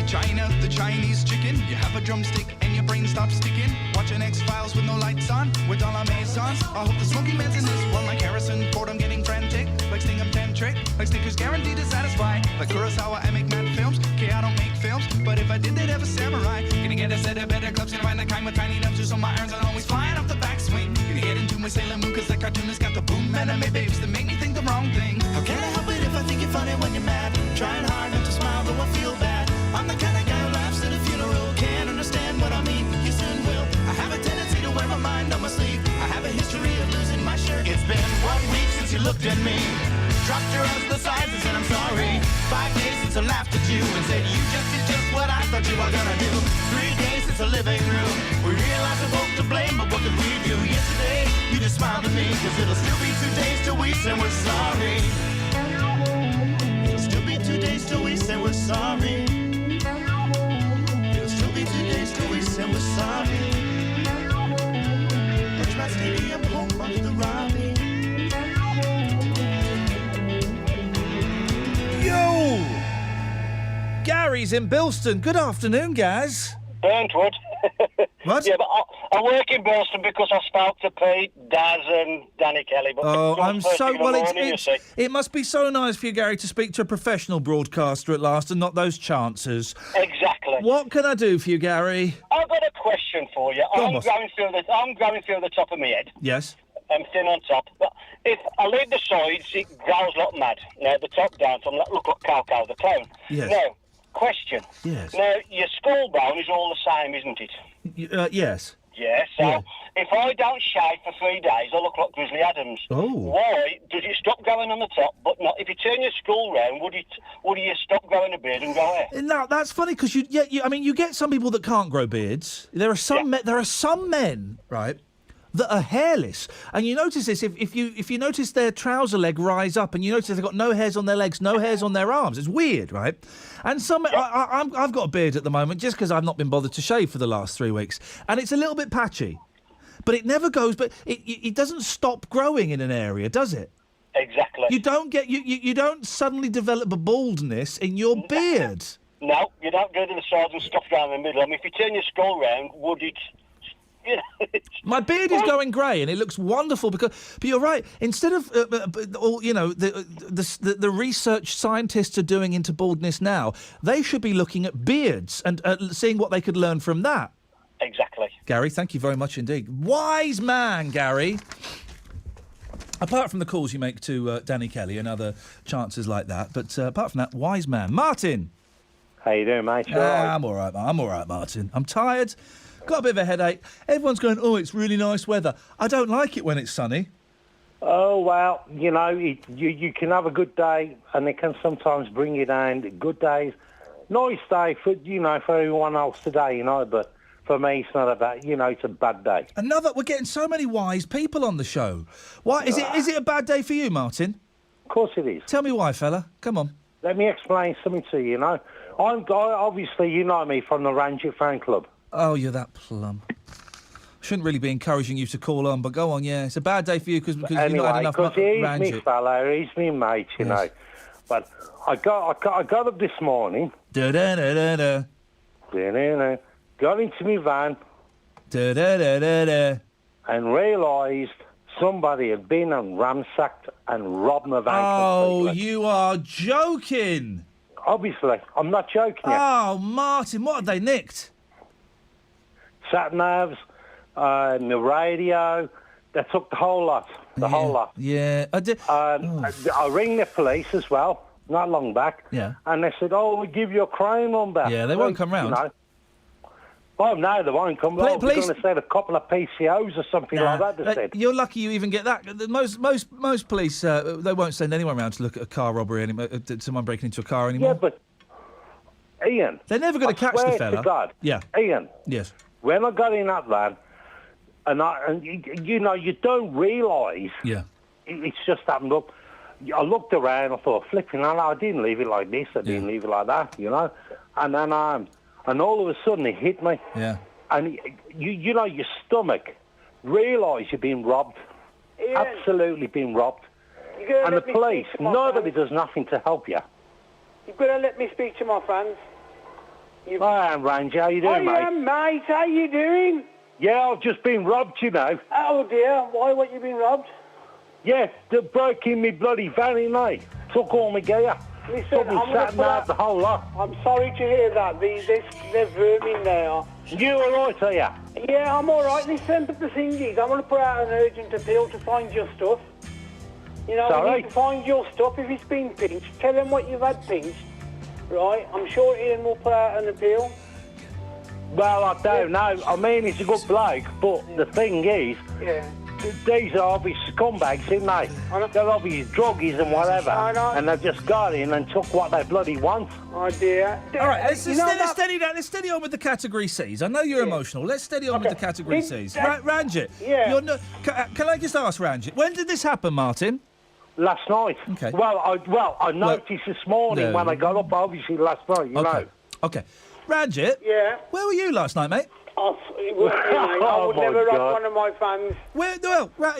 China, the Chinese chicken. You have a drumstick and your brain stops sticking. Watching X-Files with no lights on, with all our maisons. I hope the smoky man's in this one, like Harrison Ford. I'm getting frantic, like Stingham 10 trick, like Snickers guaranteed to satisfy. Like Kurosawa, I make mad films. Okay, I don't make films, but if I did, they'd have a samurai. Gonna get a set of better clubs, gonna find the kind with tiny nubs, so my irons are always flying off the backswing. Gonna get into my Sailor Moon, cause that cartoonist got the boom anime babes that make me think the wrong thing. How can I help it if I think you're funny when you're mad? Trying hard not to smile, though I feel bad. I'm the kind of guy who laughs at a funeral. Can't understand what I mean, you soon will. I have a tendency to wear my mind on my sleeve. I have a history of losing my shirt. It's been 1 week since you looked at me. Dropped your eyes to the sides and said I'm sorry. 5 days since I laughed at you and said you just did just what I thought you were gonna do. 3 days since the living room. We realized we're both to blame, but what could we do? Yesterday, you just smiled at me, cause it'll still be 2 days till we say we're sorry. It'll still be 2 days till we say we're sorry. It'll still be 2 days till we say we're sorry. Richmond Stadium, home of the Robbie. Yo! Gary's in Bilston. Good afternoon, Gaz. Burntwood. What? Yeah, but I work in Bilston because I spoke to Pete, Daz and Danny Kelly. But Oh, it's I'm first so thing in the well. morning, you see. It must be so nice for you, Gary, to speak to a professional broadcaster at last, and not those chancers. Exactly. What can I do for you, Gary? I've got a question for you. Go on, I'm boss. going through the top of my head. Yes. I'm thin on top, but if I leave the sides, it grows like mad. Now the top down, so I'm like, look at Coco the clown. Yes. Now, question. Yes. Now your skull bone is all the same, isn't it? Yes. Yeah, so Yeah. if I don't shave for 3 days, I look like Grizzly Adams. Oh. Why does it stop growing on the top, but not if you turn your skull round? Would you stop growing a beard and go there? No, that's funny because you get some people that can't grow beards. There are some men, right, that are hairless, and you notice this if you notice their trouser leg rise up, and you notice they've got no hairs on their legs, no hairs on their arms. It's weird, right? And some, I've got a beard at the moment just because I've not been bothered to shave for the last 3 weeks, and it's a little bit patchy, but it never goes. But it doesn't stop growing in an area, does it? Exactly. You don't get you don't suddenly develop a baldness in your beard. No, you don't go to the sides and stop down the middle. I mean, if you turn your skull round, would it? You know, My beard is going grey and it looks wonderful but you're right. Instead of all the research scientists are doing into baldness now, they should be looking at beards and seeing what they could learn from that. Exactly. Gary, thank you very much indeed. Wise man, Gary. Apart from the calls you make to Danny Kelly and other chances like that, but apart from that, wise man. Martin. How you doing, mate? You all right? I'm all right. I'm all right, Martin. I'm tired. Got a bit of a headache. Everyone's going, oh, it's really nice weather. I don't like it when it's sunny. Oh, well, you know, you can have a good day and it can sometimes bring you down. Good days, nice day for everyone else today, but for me it's not a bad, it's a bad day. We're getting so many wise people on the show. Why is it a bad day for you, Martin? Of course it is. Tell me why, fella. Come on. Let me explain something to you, obviously you know me from the Ranger fan club. Oh, you're that plum. Shouldn't really be encouraging you to call on, but go on, yeah. It's a bad day for you because anyway, you've not had enough he's Ranger. me fella, he's me mate, you know. But I got up this morning. Da-da-da-da-da. Da-da-da. Got into my van. Da-da-da-da-da. And realised somebody had been and ransacked and robbed my van completely. You are joking. Obviously, I'm not joking. Oh, Martin, what have they nicked? Sat-navs, the radio, they took the whole lot. The whole lot. Yeah. I rang the police as well, not long back. Yeah. And they said, we'll give you a crime number. Yeah, they won't come round. Well, no, they won't come round. They're going to send a couple of PCOs or something like that, they said. You're lucky you even get that. Most police, they won't send anyone round to look at a car robbery, someone breaking into a car anymore. Yeah, but, Ian... They're never going to catch the fella. To God. Yeah. Ian. Yes. when I got in that van, and you don't realise it's just happened up. I looked around, I thought, flipping out, I didn't leave it like this, I didn't leave it like that, and then and all of a sudden it hit me. Yeah. And your stomach realise you're being robbed. Iain. Absolutely being robbed. You gotta And the let me police, speak to my nobody friends. does nothing to help you. You've got to let me speak to my friends. I am, Ranger. How you doing, mate? I am, mate. How you doing? Yeah, I've just been robbed, Oh, dear. Why were you being robbed? Yeah, they broke in me bloody van, mate. Took all my gear. Listen, Took me I'm gonna sat put out the whole lot. I'm sorry to hear that. They're vermin there. You all right, are you? Yeah, I'm all right. Listen, but the thing is, I'm going to put out an urgent appeal to find your stuff. We Sorry? need to find your stuff. If it's been pinched, tell them what you've had pinched. Right? I'm sure Iain will put out an appeal. Well, I don't know. I mean, he's a good bloke, but the thing is, these are obvious scumbags, isn't they? They're obvious druggies and whatever, and they've just got in and took what they bloody want. Oh, dear. All right, let's steady on with the Category Cs. I know you're emotional. Let's steady on with the Category Cs. Ranjit, can I just ask, Ranjit, when did this happen, Martin? Last night. Okay. Well, I noticed this morning when I got up, obviously last night, you know. Okay. Ranjit? Yeah? Where were you last night, mate? I would never rob one of my fans.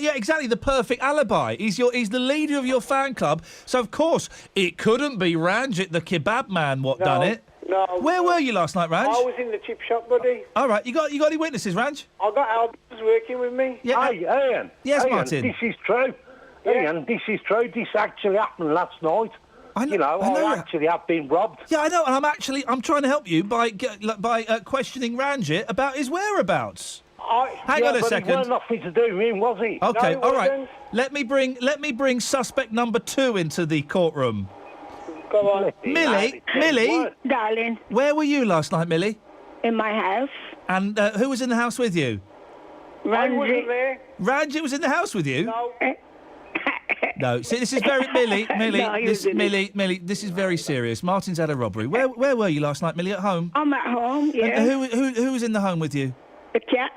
Yeah, exactly. The perfect alibi. He's the leader of your fan club, so of course it couldn't be Ranjit, the kebab man, done it. No. Where were you last night, Ranj? I was in the chip shop, buddy. All right. You got any witnesses, Ranj? I got Albert working with me. Yeah. Hey, Iain. Yes, Iain, Martin. This is true. Iain, this is true. This actually happened last night. I actually have been robbed. Yeah, I know, and I'm trying to help you by questioning Ranjit about his whereabouts. Hang on a second. He weren't nothing to do with him, was he? Okay, No, all right. Let me bring suspect number 2 into the courtroom. Go on. Millie, darling. Where were you last night, Millie? In my house. And who was in the house with you? I wasn't there. Ranjit was in the house with you? No. No. See, this is very Millie. No, you didn't. Millie. This is very serious. Martin's had a robbery. Where were you last night, Millie? At home? I'm at home. Yeah. And who was in the home with you? The cat.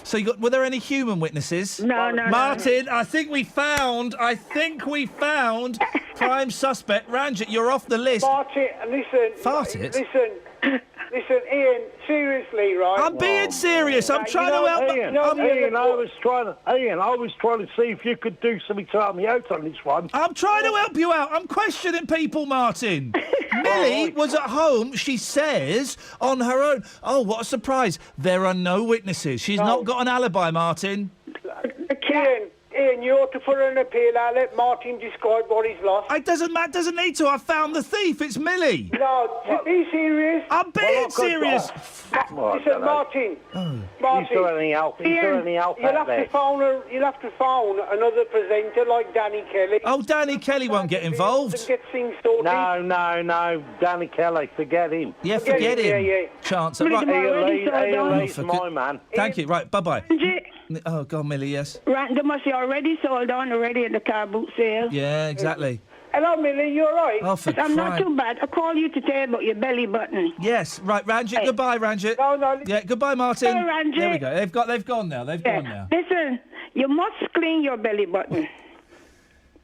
So were there any human witnesses? No. Martin, I think we found prime suspect. Ranjit, you're off the list. Fart it. Listen. Fart it? Listen, Iain. Seriously, right? I'm being serious. I'm trying to help. Iain, I was trying to see if you could do something to help me out on this one. I'm trying to help you out. I'm questioning people, Martin. Millie was at home, she says, on her own. Oh, what a surprise. There are no witnesses. She's not got an alibi, Martin. Iain, you ought to put an appeal out. Let Martin describe what he's lost. It doesn't need to. I found the thief. It's Millie. No, be serious. I'm being serious. Listen, Martin. Is there any help? You'll have to phone another presenter like Danny Kelly. Oh, Danny Kelly won't get involved. And get things sorted. No. Danny Kelly, forget him. Yeah, forget him. Yeah. Chance. He's my man. Thank you. Right, bye-bye. Oh, God, Millie, yes. Right, they must be already sold on already at the car boot sale. Yeah, exactly. Hello, Millie, you all right? Oh, for I'm not crying. too bad. I call you to tell about your belly button. Yes, right, Ranjit, goodbye, Ranjit. No. Yeah, goodbye, Martin. Hey, Ranjit. There we go. They've gone now. They've gone now. Listen, you must clean your belly button.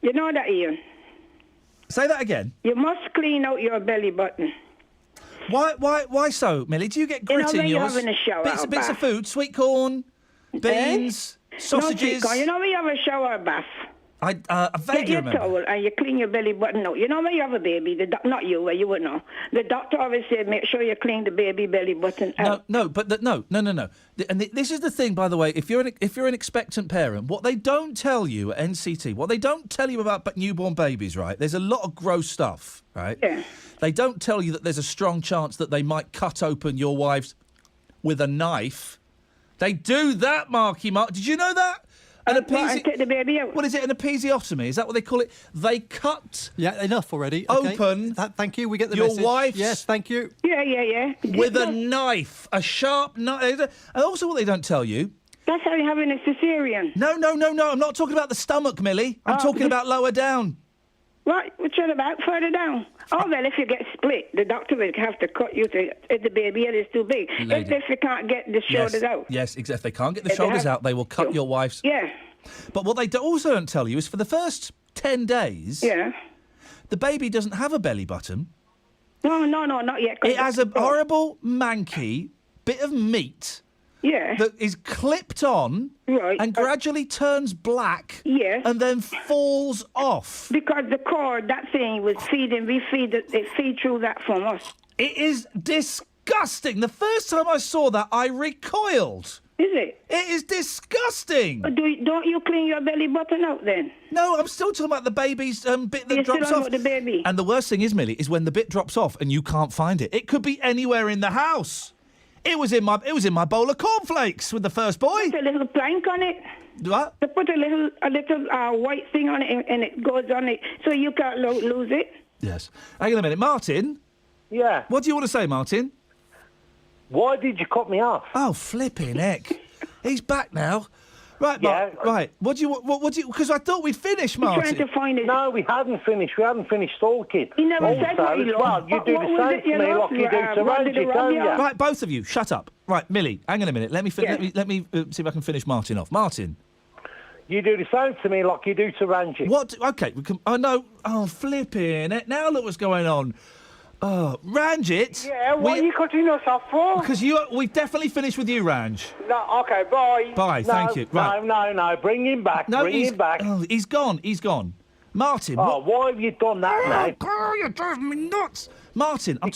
You know that, Iain? Say that again. You must clean out your belly button. Why so, Millie? Do you get grit in when yours? you're having a shower Bits or of bath. food, sweet corn, beans, sausages. No, you know when you have a shower or bath? I vaguely Get your remember. towel and you clean your belly button out. You know when you have a baby, not you, you wouldn't know. The doctor always said make sure you clean the baby belly button out. No. And this is the thing, by the way. If you're an expectant parent, what they don't tell you at NCT, what they don't tell you about newborn babies, right? There's a lot of gross stuff, right? Yeah. They don't tell you that there's a strong chance that they might cut open your wives with a knife. They do that, Marky Mark. Did you know that? And take the baby out. What is it? An episiotomy? Is that what they call it? They cut. Yeah, enough already. Okay. Open. Thank you. We get the your message. wife's. Yes, thank you. Yeah. With a knife, a sharp knife. And also, what they don't tell you. That's how you're having a cesarean. No. I'm not talking about the stomach, Millie. I'm talking about lower down. What's it about further down? Oh, well, if you get split, the doctor will have to cut you if the baby head is too big. Lady. If you can't get the shoulders out. Yes, exactly. If they can't get the If they shoulders have out, they will cut your wife's... Yeah. But what they also don't tell you is for the first 10 days... Yeah. The baby doesn't have a belly button. No, not yet. It has a horrible, manky bit of meat... Yeah. That is clipped on and gradually turns black and then falls off. Because the cord, that thing was feeding, it feed through that from us. It is disgusting. The first time I saw that, I recoiled. Is it? It is disgusting. Don't you clean your belly button out then? No, I'm still talking about the baby's bit that You're drops still off. on with the baby. And the worst thing is, Millie, is when the bit drops off and you can't find it. It could be anywhere in the house. It was in my bowl of cornflakes with the first boy. Put a little plank on it. What? They put a little white thing on it and it goes on it so you can't lose it. Yes. Hang on a minute, Martin. Yeah. What do you want to say, Martin? Why did you cut me off? Oh, flipping heck! He's back now. Right, right. What do you? Because I thought we'd finished, Martin. Trying to find it. No, we hadn't finished. We hadn't finished talking. He never said what he as lost. well, you do What the was same it to you me lost? like you do to What did Randy, it rob don't you you? of? Right, both of you, shut up. Right, Millie, hang on a minute. Let me see if I can finish Martin off. Martin. You do the same to me like you do to Randy. What? Okay, we can. I know. Oh, flipping it! Now look what's going on. Oh, Ranjit. Yeah, what are you cutting us off for? Because we've definitely finished with you, Ranj. No, okay, bye. Bye, thank you. Right. No, bring him back. No, bring him back. Oh, he's gone. Martin. Oh, why have you done that, mate? Oh, you're driving me nuts. Martin, I'm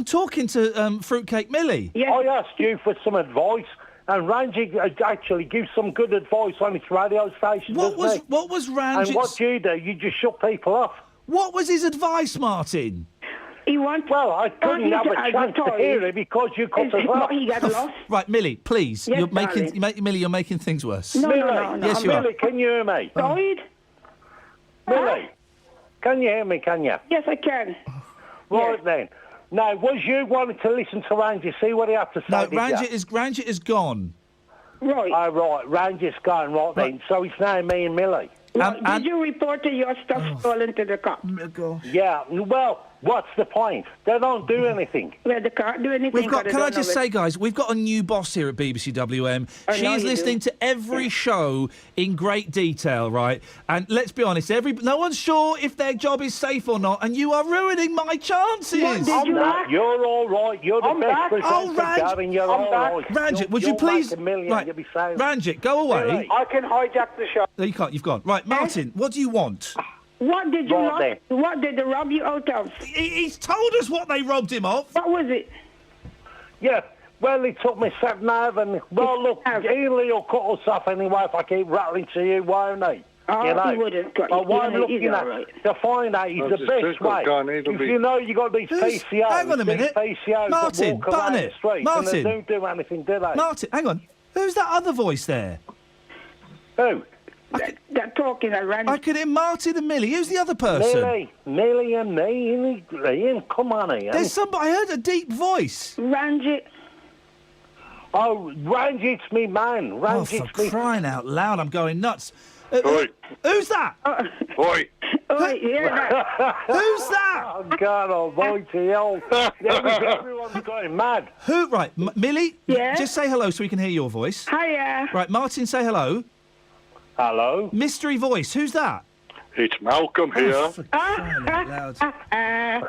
talking to Fruitcake Millie. Yeah. I asked you for some advice, and Randy actually gives some good advice on his radio station. What was Ranjit's... And what do? You just shut people off. What was his advice, Martin? Well, I couldn't have a chance to hear it because you cut us off. He got lost. Right, Millie, please. Yes, Millie, you're making things worse. No. Yes, you are. Millie, can you hear me? Lloyd? Millie, can you hear me, can you? Yes, I can. Right then. Now, was you wanting to listen to Randy, see what he had to say? No, did you? Ranjit is gone. Right. Oh, right. Randy's gone, right then. So it's now me and Millie. Did you report your stuff stolen to the cops? Yeah, well, what's the point? They don't do anything. Well, they can't do anything. Can I just say, guys, we've got a new boss here at BBC WM. I She know is you listening do. to every show in great detail, right? And let's be honest, no one's sure if their job is safe or not, and you are ruining my chances. You're all right. You're the best presenter, Gavin. You're all right. Ranjit, would you You'll please... make a million, Right, you'll be saying. Ranjit, go away. I can hijack the show. No, you can't. You've gone. Right, Martin, what do you want? What did you Right lost? What did they rob you out of? He's told us what they robbed him of. What was it? Yeah, well, he took me sat nav and... Well, look, he'll cut us off anyway if I keep rattling to you, won't he? Oh, you know? he wouldn't cut But you. what I'm He's looking all at, right. to find out is Well, the just best think way. of going, it'll If be- you know you got these Who's- PCOs, hang on a minute. these PCOs Martin, that walk around button the it. street Martin. and they don't do anything, do they? Martin, hang on. Who's that other voice there? Who? They're talking around. I could hear Martin and Millie. Who's the other person? Millie and me. Ian, come on, Ian. There's somebody. I heard a deep voice. Ranjit. Oh, Ranjit's me man. Oh, Ranjit's for me. crying out loud, I'm going nuts. Oi. Who's that? Oi. Who's that? Oh, God almighty, everyone's going mad. Who? Right, Millie, Yeah? just say hello so we can hear your voice. Hiya. Right, Martin, say hello. Hello? Mystery voice, who's that? It's Malcolm here. Oh, for crying out loud. I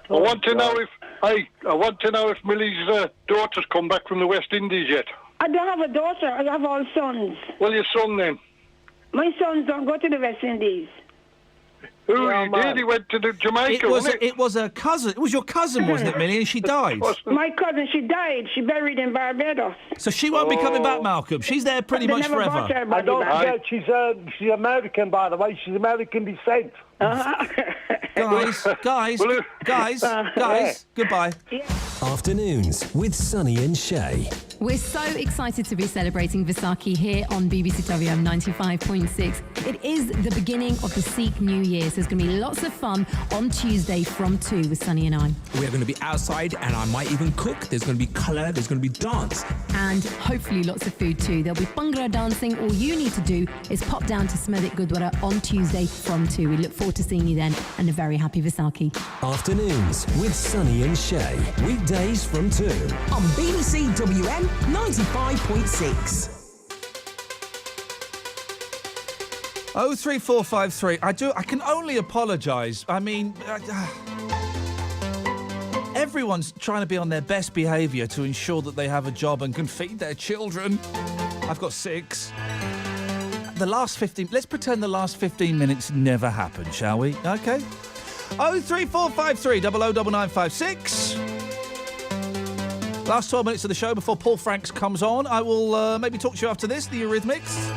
want to know if I want to know if Millie's daughter's come back from the West Indies yet. I don't have a daughter. I have all sons. Well, your son then. My sons don't go to the West Indies. Who Yeah, he man. did? He went to the Jamaica, wasn't it? It was a cousin. It was your cousin, wasn't it, Millie? And she died. My cousin, she died. She buried in Barbados. So she won't be coming back, Malcolm. She's there pretty They much never brought forever. her I body don't back. forget, she's American, by the way. She's American descent. Uh-huh. Guys, goodbye. Afternoons with Sonny and Shay. We're so excited to be celebrating Vaisakhi here on BBC WM 95.6. It is the beginning of the Sikh New Year, so there's going to be lots of fun on Tuesday from 2 with Sonny and I. We're going to be outside and I might even cook. There's going to be colour, there's going to be dance. And hopefully lots of food too. There'll be Bhangra dancing. All you need to do is pop down to Smethwick Gurdwara on Tuesday from 2. We look forward to seeing you then, and a very happy Vaisakhi. Afternoons with Sonny and Shay. Weekdays from 2. On BBC WM 95.6. 03453. I can only apologise. I mean, everyone's trying to be on their best behaviour to ensure that they have a job and can feed their children. I've got 6. Let's pretend the last 15 minutes never happened, shall we? Okay. 03453 009956. Last 12 minutes of the show before Paul Franks comes on. I will maybe talk to you after this, the Eurythmics.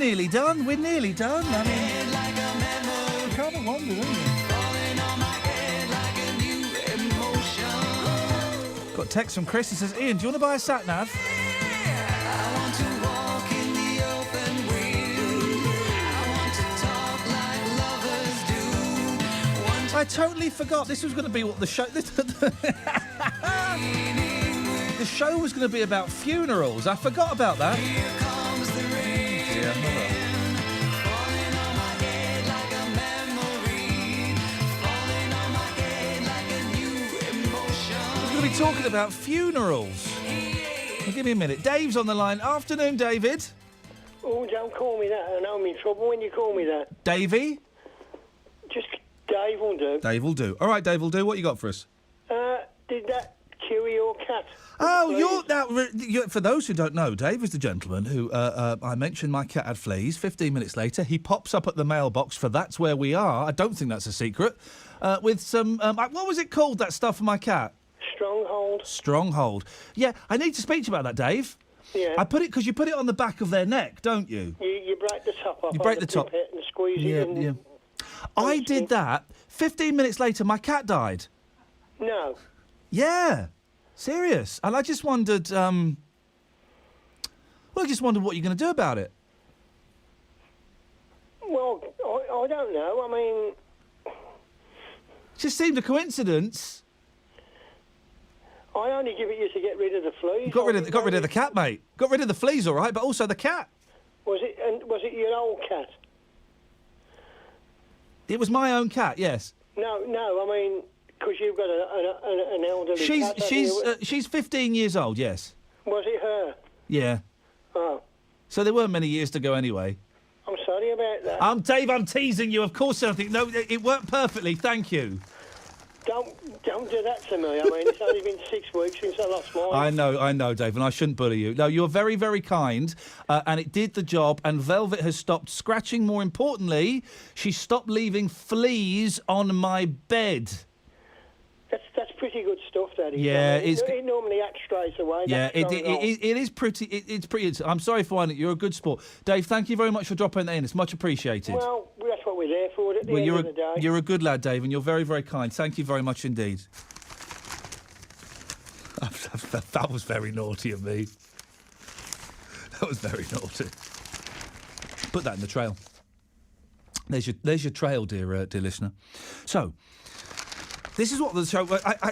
nearly done. We're nearly done. I mean, can't have wondered, haven't you? Got a text from Chris. He says, Ian, do you want to buy a sat nav? I totally forgot. This was going to be what the show... The show was going to be about funerals. I forgot about that. Yeah, hold on. We're going to be talking about funerals. Well, give me a minute. Dave's on the line. Afternoon, David. Oh, don't call me that. I know I'm in trouble when you call me that. Davey? Just Dave will do. Dave will do. All right, Dave will do. What you got for us? Did that cure your cat? Oh, you're for those who don't know, Dave is the gentleman who I mentioned my cat had fleas. 15 minutes later, he pops up at the mailbox for That's Where We Are. I don't think that's a secret. With some, what was it called, that stuff for my cat? Stronghold. Stronghold. Yeah, I need to speak to you about that, Dave. Yeah. I put it because you put it on the back of their neck, don't you? You break the top off. You break on the top. pipette and squeeze it. And Yeah. I did that. 15 minutes later, my cat died. No. Yeah. Serious. And I just wondered, I just wondered what you're going to do about it. Well, I don't know. I mean... It just seemed a coincidence. I only give it you to get rid of the fleas. Got rid of the cat, mate. Got rid of the fleas, all right, but also the cat. Was it your old cat? It was my own cat, yes. No, I mean, because you've got an elderly cat. She's 15 years old, yes. Was it her? Yeah. Oh. So there weren't many years to go anyway. I'm sorry about that. Dave, I'm teasing you. Of course I think. No, it worked perfectly. Thank you. Don't do that to me. I mean, it's only been 6 weeks since I lost mine. I know, Dave, and I shouldn't bully you. No, you're very, very kind, and it did the job, and Velvet has stopped scratching. More importantly, she stopped leaving fleas on my bed. That's pretty good stuff, Daddy. Yeah, I mean, it normally acts straight away. Yeah, it is pretty. It's pretty. I'm sorry for it. You're a good sport, Dave. Thank you very much for dropping that in. It's much appreciated. Well, that's what we're there for. At the end of the day. You're a good lad, Dave, and you're very, very kind. Thank you very much indeed. That was very naughty of me. That was very naughty. Put that in the trail. There's your trail, dear listener. So. This is what the show...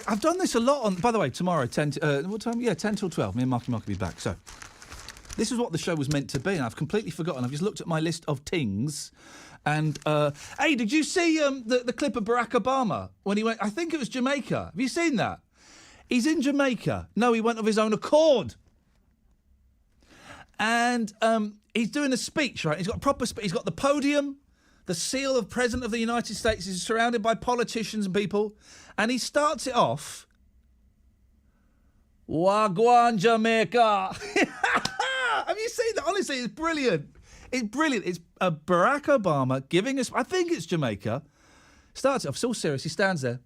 I've done this a lot on... By the way, tomorrow, 10... what time? Yeah, 10 till 12. Me and Marky Mark will be back. So, this is what the show was meant to be, and I've completely forgotten. I've just looked at my list of tings, and... hey, did you see the clip of Barack Obama when he went... I think it was Jamaica. Have you seen that? He's in Jamaica. No, he went of his own accord. And he's doing a speech, right? He's got a proper speech. He's got the podium... The seal of President of the United States is surrounded by politicians and people. And he starts it off. Wagwan, Jamaica. Have you seen that? Honestly, it's brilliant. It's brilliant. It's Barack Obama giving us... I think it's Jamaica. Starts it off. It's all serious. He stands there.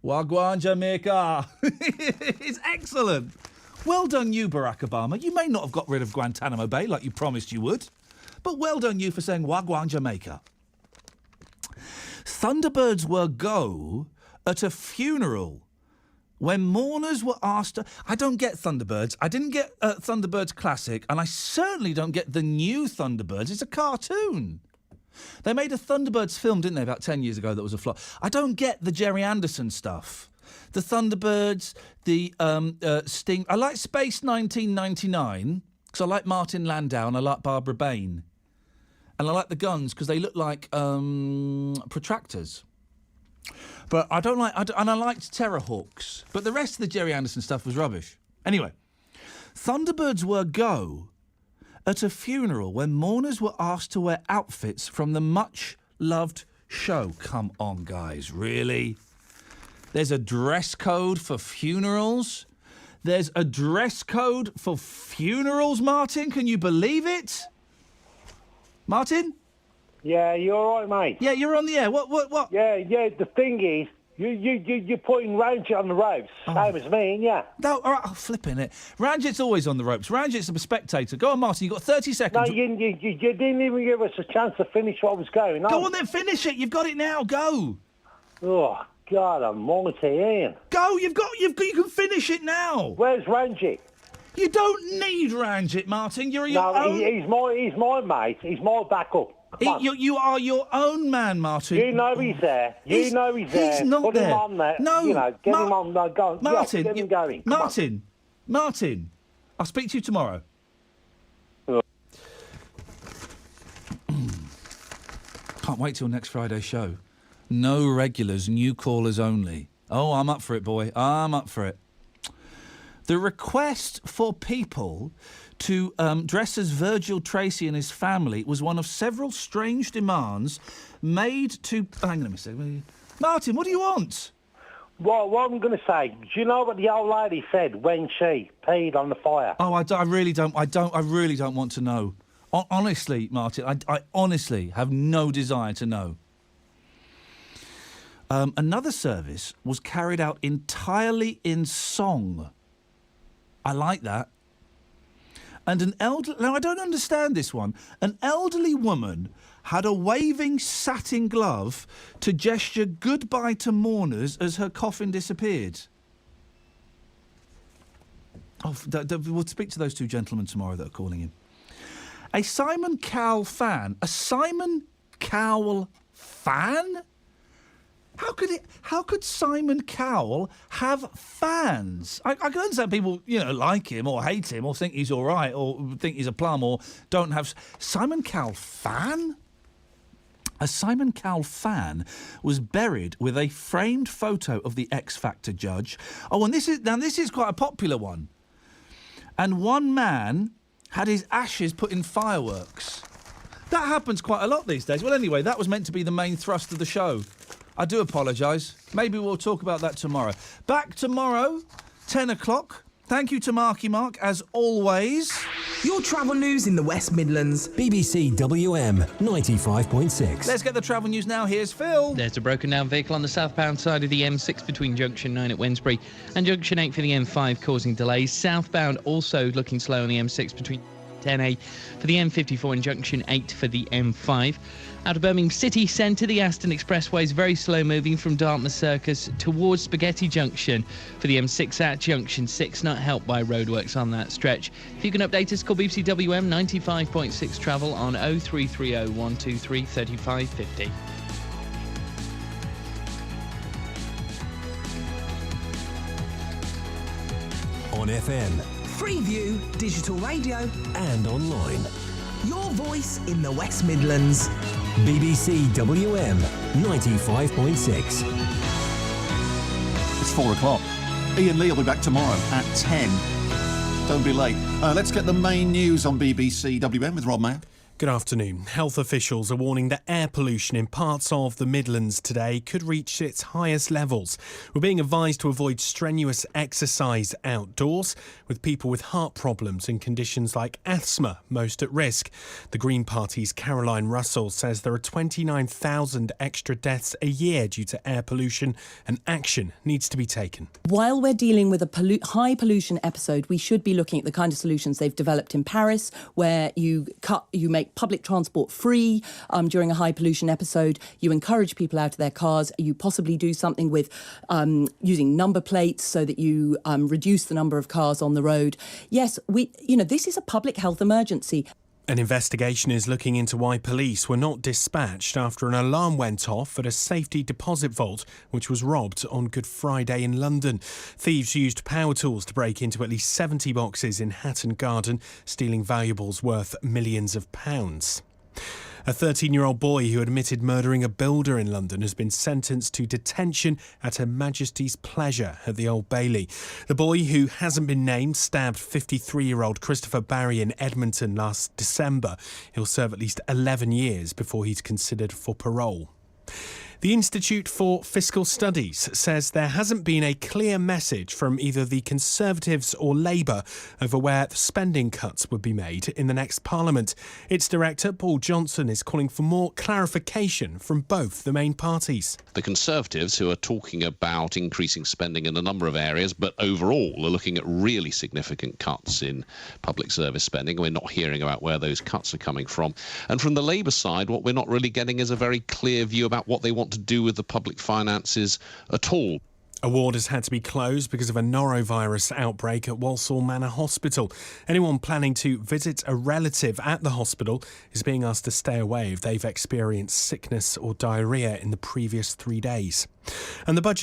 Wagwan, Jamaica. It's excellent. Well done you, Barack Obama. You may not have got rid of Guantanamo Bay like you promised you would. But well done you for saying Wagwan, Jamaica. Thunderbirds were go at a funeral when mourners were asked to... I don't get Thunderbirds. I didn't get Thunderbirds Classic, and I certainly don't get the new Thunderbirds. It's a cartoon. They made a Thunderbirds film, didn't they, about 10 years ago that was a flop. I don't get the Jerry Anderson stuff. The Thunderbirds, the Sting... I like Space 1999, because I like Martin Landau and I like Barbara Bain. And I like the guns because they look like protractors. But I don't like... and I liked Terrorhawks. But the rest of the Jerry Anderson stuff was rubbish. Anyway, Thunderbirds were go at a funeral when mourners were asked to wear outfits from the much-loved show. Come on, guys, really? There's a dress code for funerals? There's a dress code for funerals, Martin? Can you believe it? Martin? Yeah, you all right, mate? Yeah, you're on the air. What? Yeah, the thing is, you're putting Ranjit on the ropes, same as me, ain't ya? No, all right, flipping it. Ranjit's always on the ropes. Ranjit's a spectator. Go on, Martin, you've got 30 seconds. No, you didn't even give us a chance to finish what was going on. Go on then, finish it. You've got it now. Go. Oh, God almighty, Ian. Go, you can finish it now. Where's Ranjit? You don't need Ranjit, Martin. You're your own... he's my mate. He's my backup. You are your own man, Martin. You know he's there. You know he's there. He's not Put there. him on there. No, You know, get him on. No, go on. Martin, Get him going. Come on. Martin, I'll speak to you tomorrow. Can't wait till next Friday's show. No regulars, new callers only. Oh, I'm up for it, boy. I'm up for it. The request for people to dress as Virgil Tracy and his family was one of several strange demands made to... Hang on a second. Martin, what do you want? What I'm going to say, do you know what the old lady said when she peed on the fire? Oh, I really don't want to know. Honestly, Martin, I honestly have no desire to know. Another service was carried out entirely in song. I like that. And now I don't understand this one. An elderly woman had a waving satin glove to gesture goodbye to mourners as her coffin disappeared. Oh, we'll speak to those two gentlemen tomorrow that are calling in. A Simon Cowell fan? A Simon Cowell fan? How could Simon Cowell have fans? I can understand people, like him or hate him or think he's all right or think he's a plum or don't have... Simon Cowell fan? A Simon Cowell fan was buried with a framed photo of the X Factor judge. Oh, and this is quite a popular one. And one man had his ashes put in fireworks. That happens quite a lot these days. Well, anyway, that was meant to be the main thrust of the show. I do apologise. Maybe we'll talk about that tomorrow. Back tomorrow, 10 o'clock. Thank you to Marky Mark, as always. Your travel news in the West Midlands. BBC WM 95.6. Let's get the travel news now. Here's Phil. There's a broken down vehicle on the southbound side of the M6 between Junction 9 at Wednesbury and Junction 8 for the M5, causing delays. Southbound also looking slow on the M6 between 10A for the M54 and Junction 8 for the M5. Out of Birmingham City Centre, the Aston Expressway is very slow moving from Dartmouth Circus towards Spaghetti Junction for the M6 at Junction 6, not helped by roadworks on that stretch. If you can update us, call BBC WM 95.6 travel on 0330 123 3550. On FM. Freeview, digital radio, and online. Your voice in the West Midlands. BBC WM 95.6. It's 4 o'clock. Iain Lee will be back tomorrow at 10. Don't be late. Let's get the main news on BBC WM with Rob Mayer. Good afternoon. Health officials are warning that air pollution in parts of the Midlands today could reach its highest levels. We're being advised to avoid strenuous exercise outdoors, with people with heart problems and conditions like asthma most at risk. The Green Party's Caroline Russell says there are 29,000 extra deaths a year due to air pollution, and action needs to be taken. While we're dealing with a high pollution episode, we should be looking at the kind of solutions they've developed in Paris, where you make public transport free during a high pollution episode. You encourage people out of their cars. You possibly do something with using number plates so that you reduce the number of cars on the road. Yes, this is a public health emergency. An investigation is looking into why police were not dispatched after an alarm went off at a safety deposit vault, which was robbed on Good Friday in London. Thieves used power tools to break into at least 70 boxes in Hatton Garden, stealing valuables worth millions of pounds. A 13-year-old boy who admitted murdering a builder in London has been sentenced to detention at Her Majesty's pleasure at the Old Bailey. The boy, who hasn't been named, stabbed 53-year-old Christopher Barry in Edmonton last December. He'll serve at least 11 years before he's considered for parole. The Institute for Fiscal Studies says there hasn't been a clear message from either the Conservatives or Labour over where the spending cuts would be made in the next Parliament. Its director, Paul Johnson, is calling for more clarification from both the main parties. The Conservatives, who are talking about increasing spending in a number of areas, but overall are looking at really significant cuts in public service spending. We're not hearing about where those cuts are coming from. And from the Labour side, what we're not really getting is a very clear view about what they want to do with the public finances at all. A ward has had to be closed because of a norovirus outbreak at Walsall Manor Hospital. Anyone planning to visit a relative at the hospital is being asked to stay away if they've experienced sickness or diarrhoea in the previous 3 days. And the budget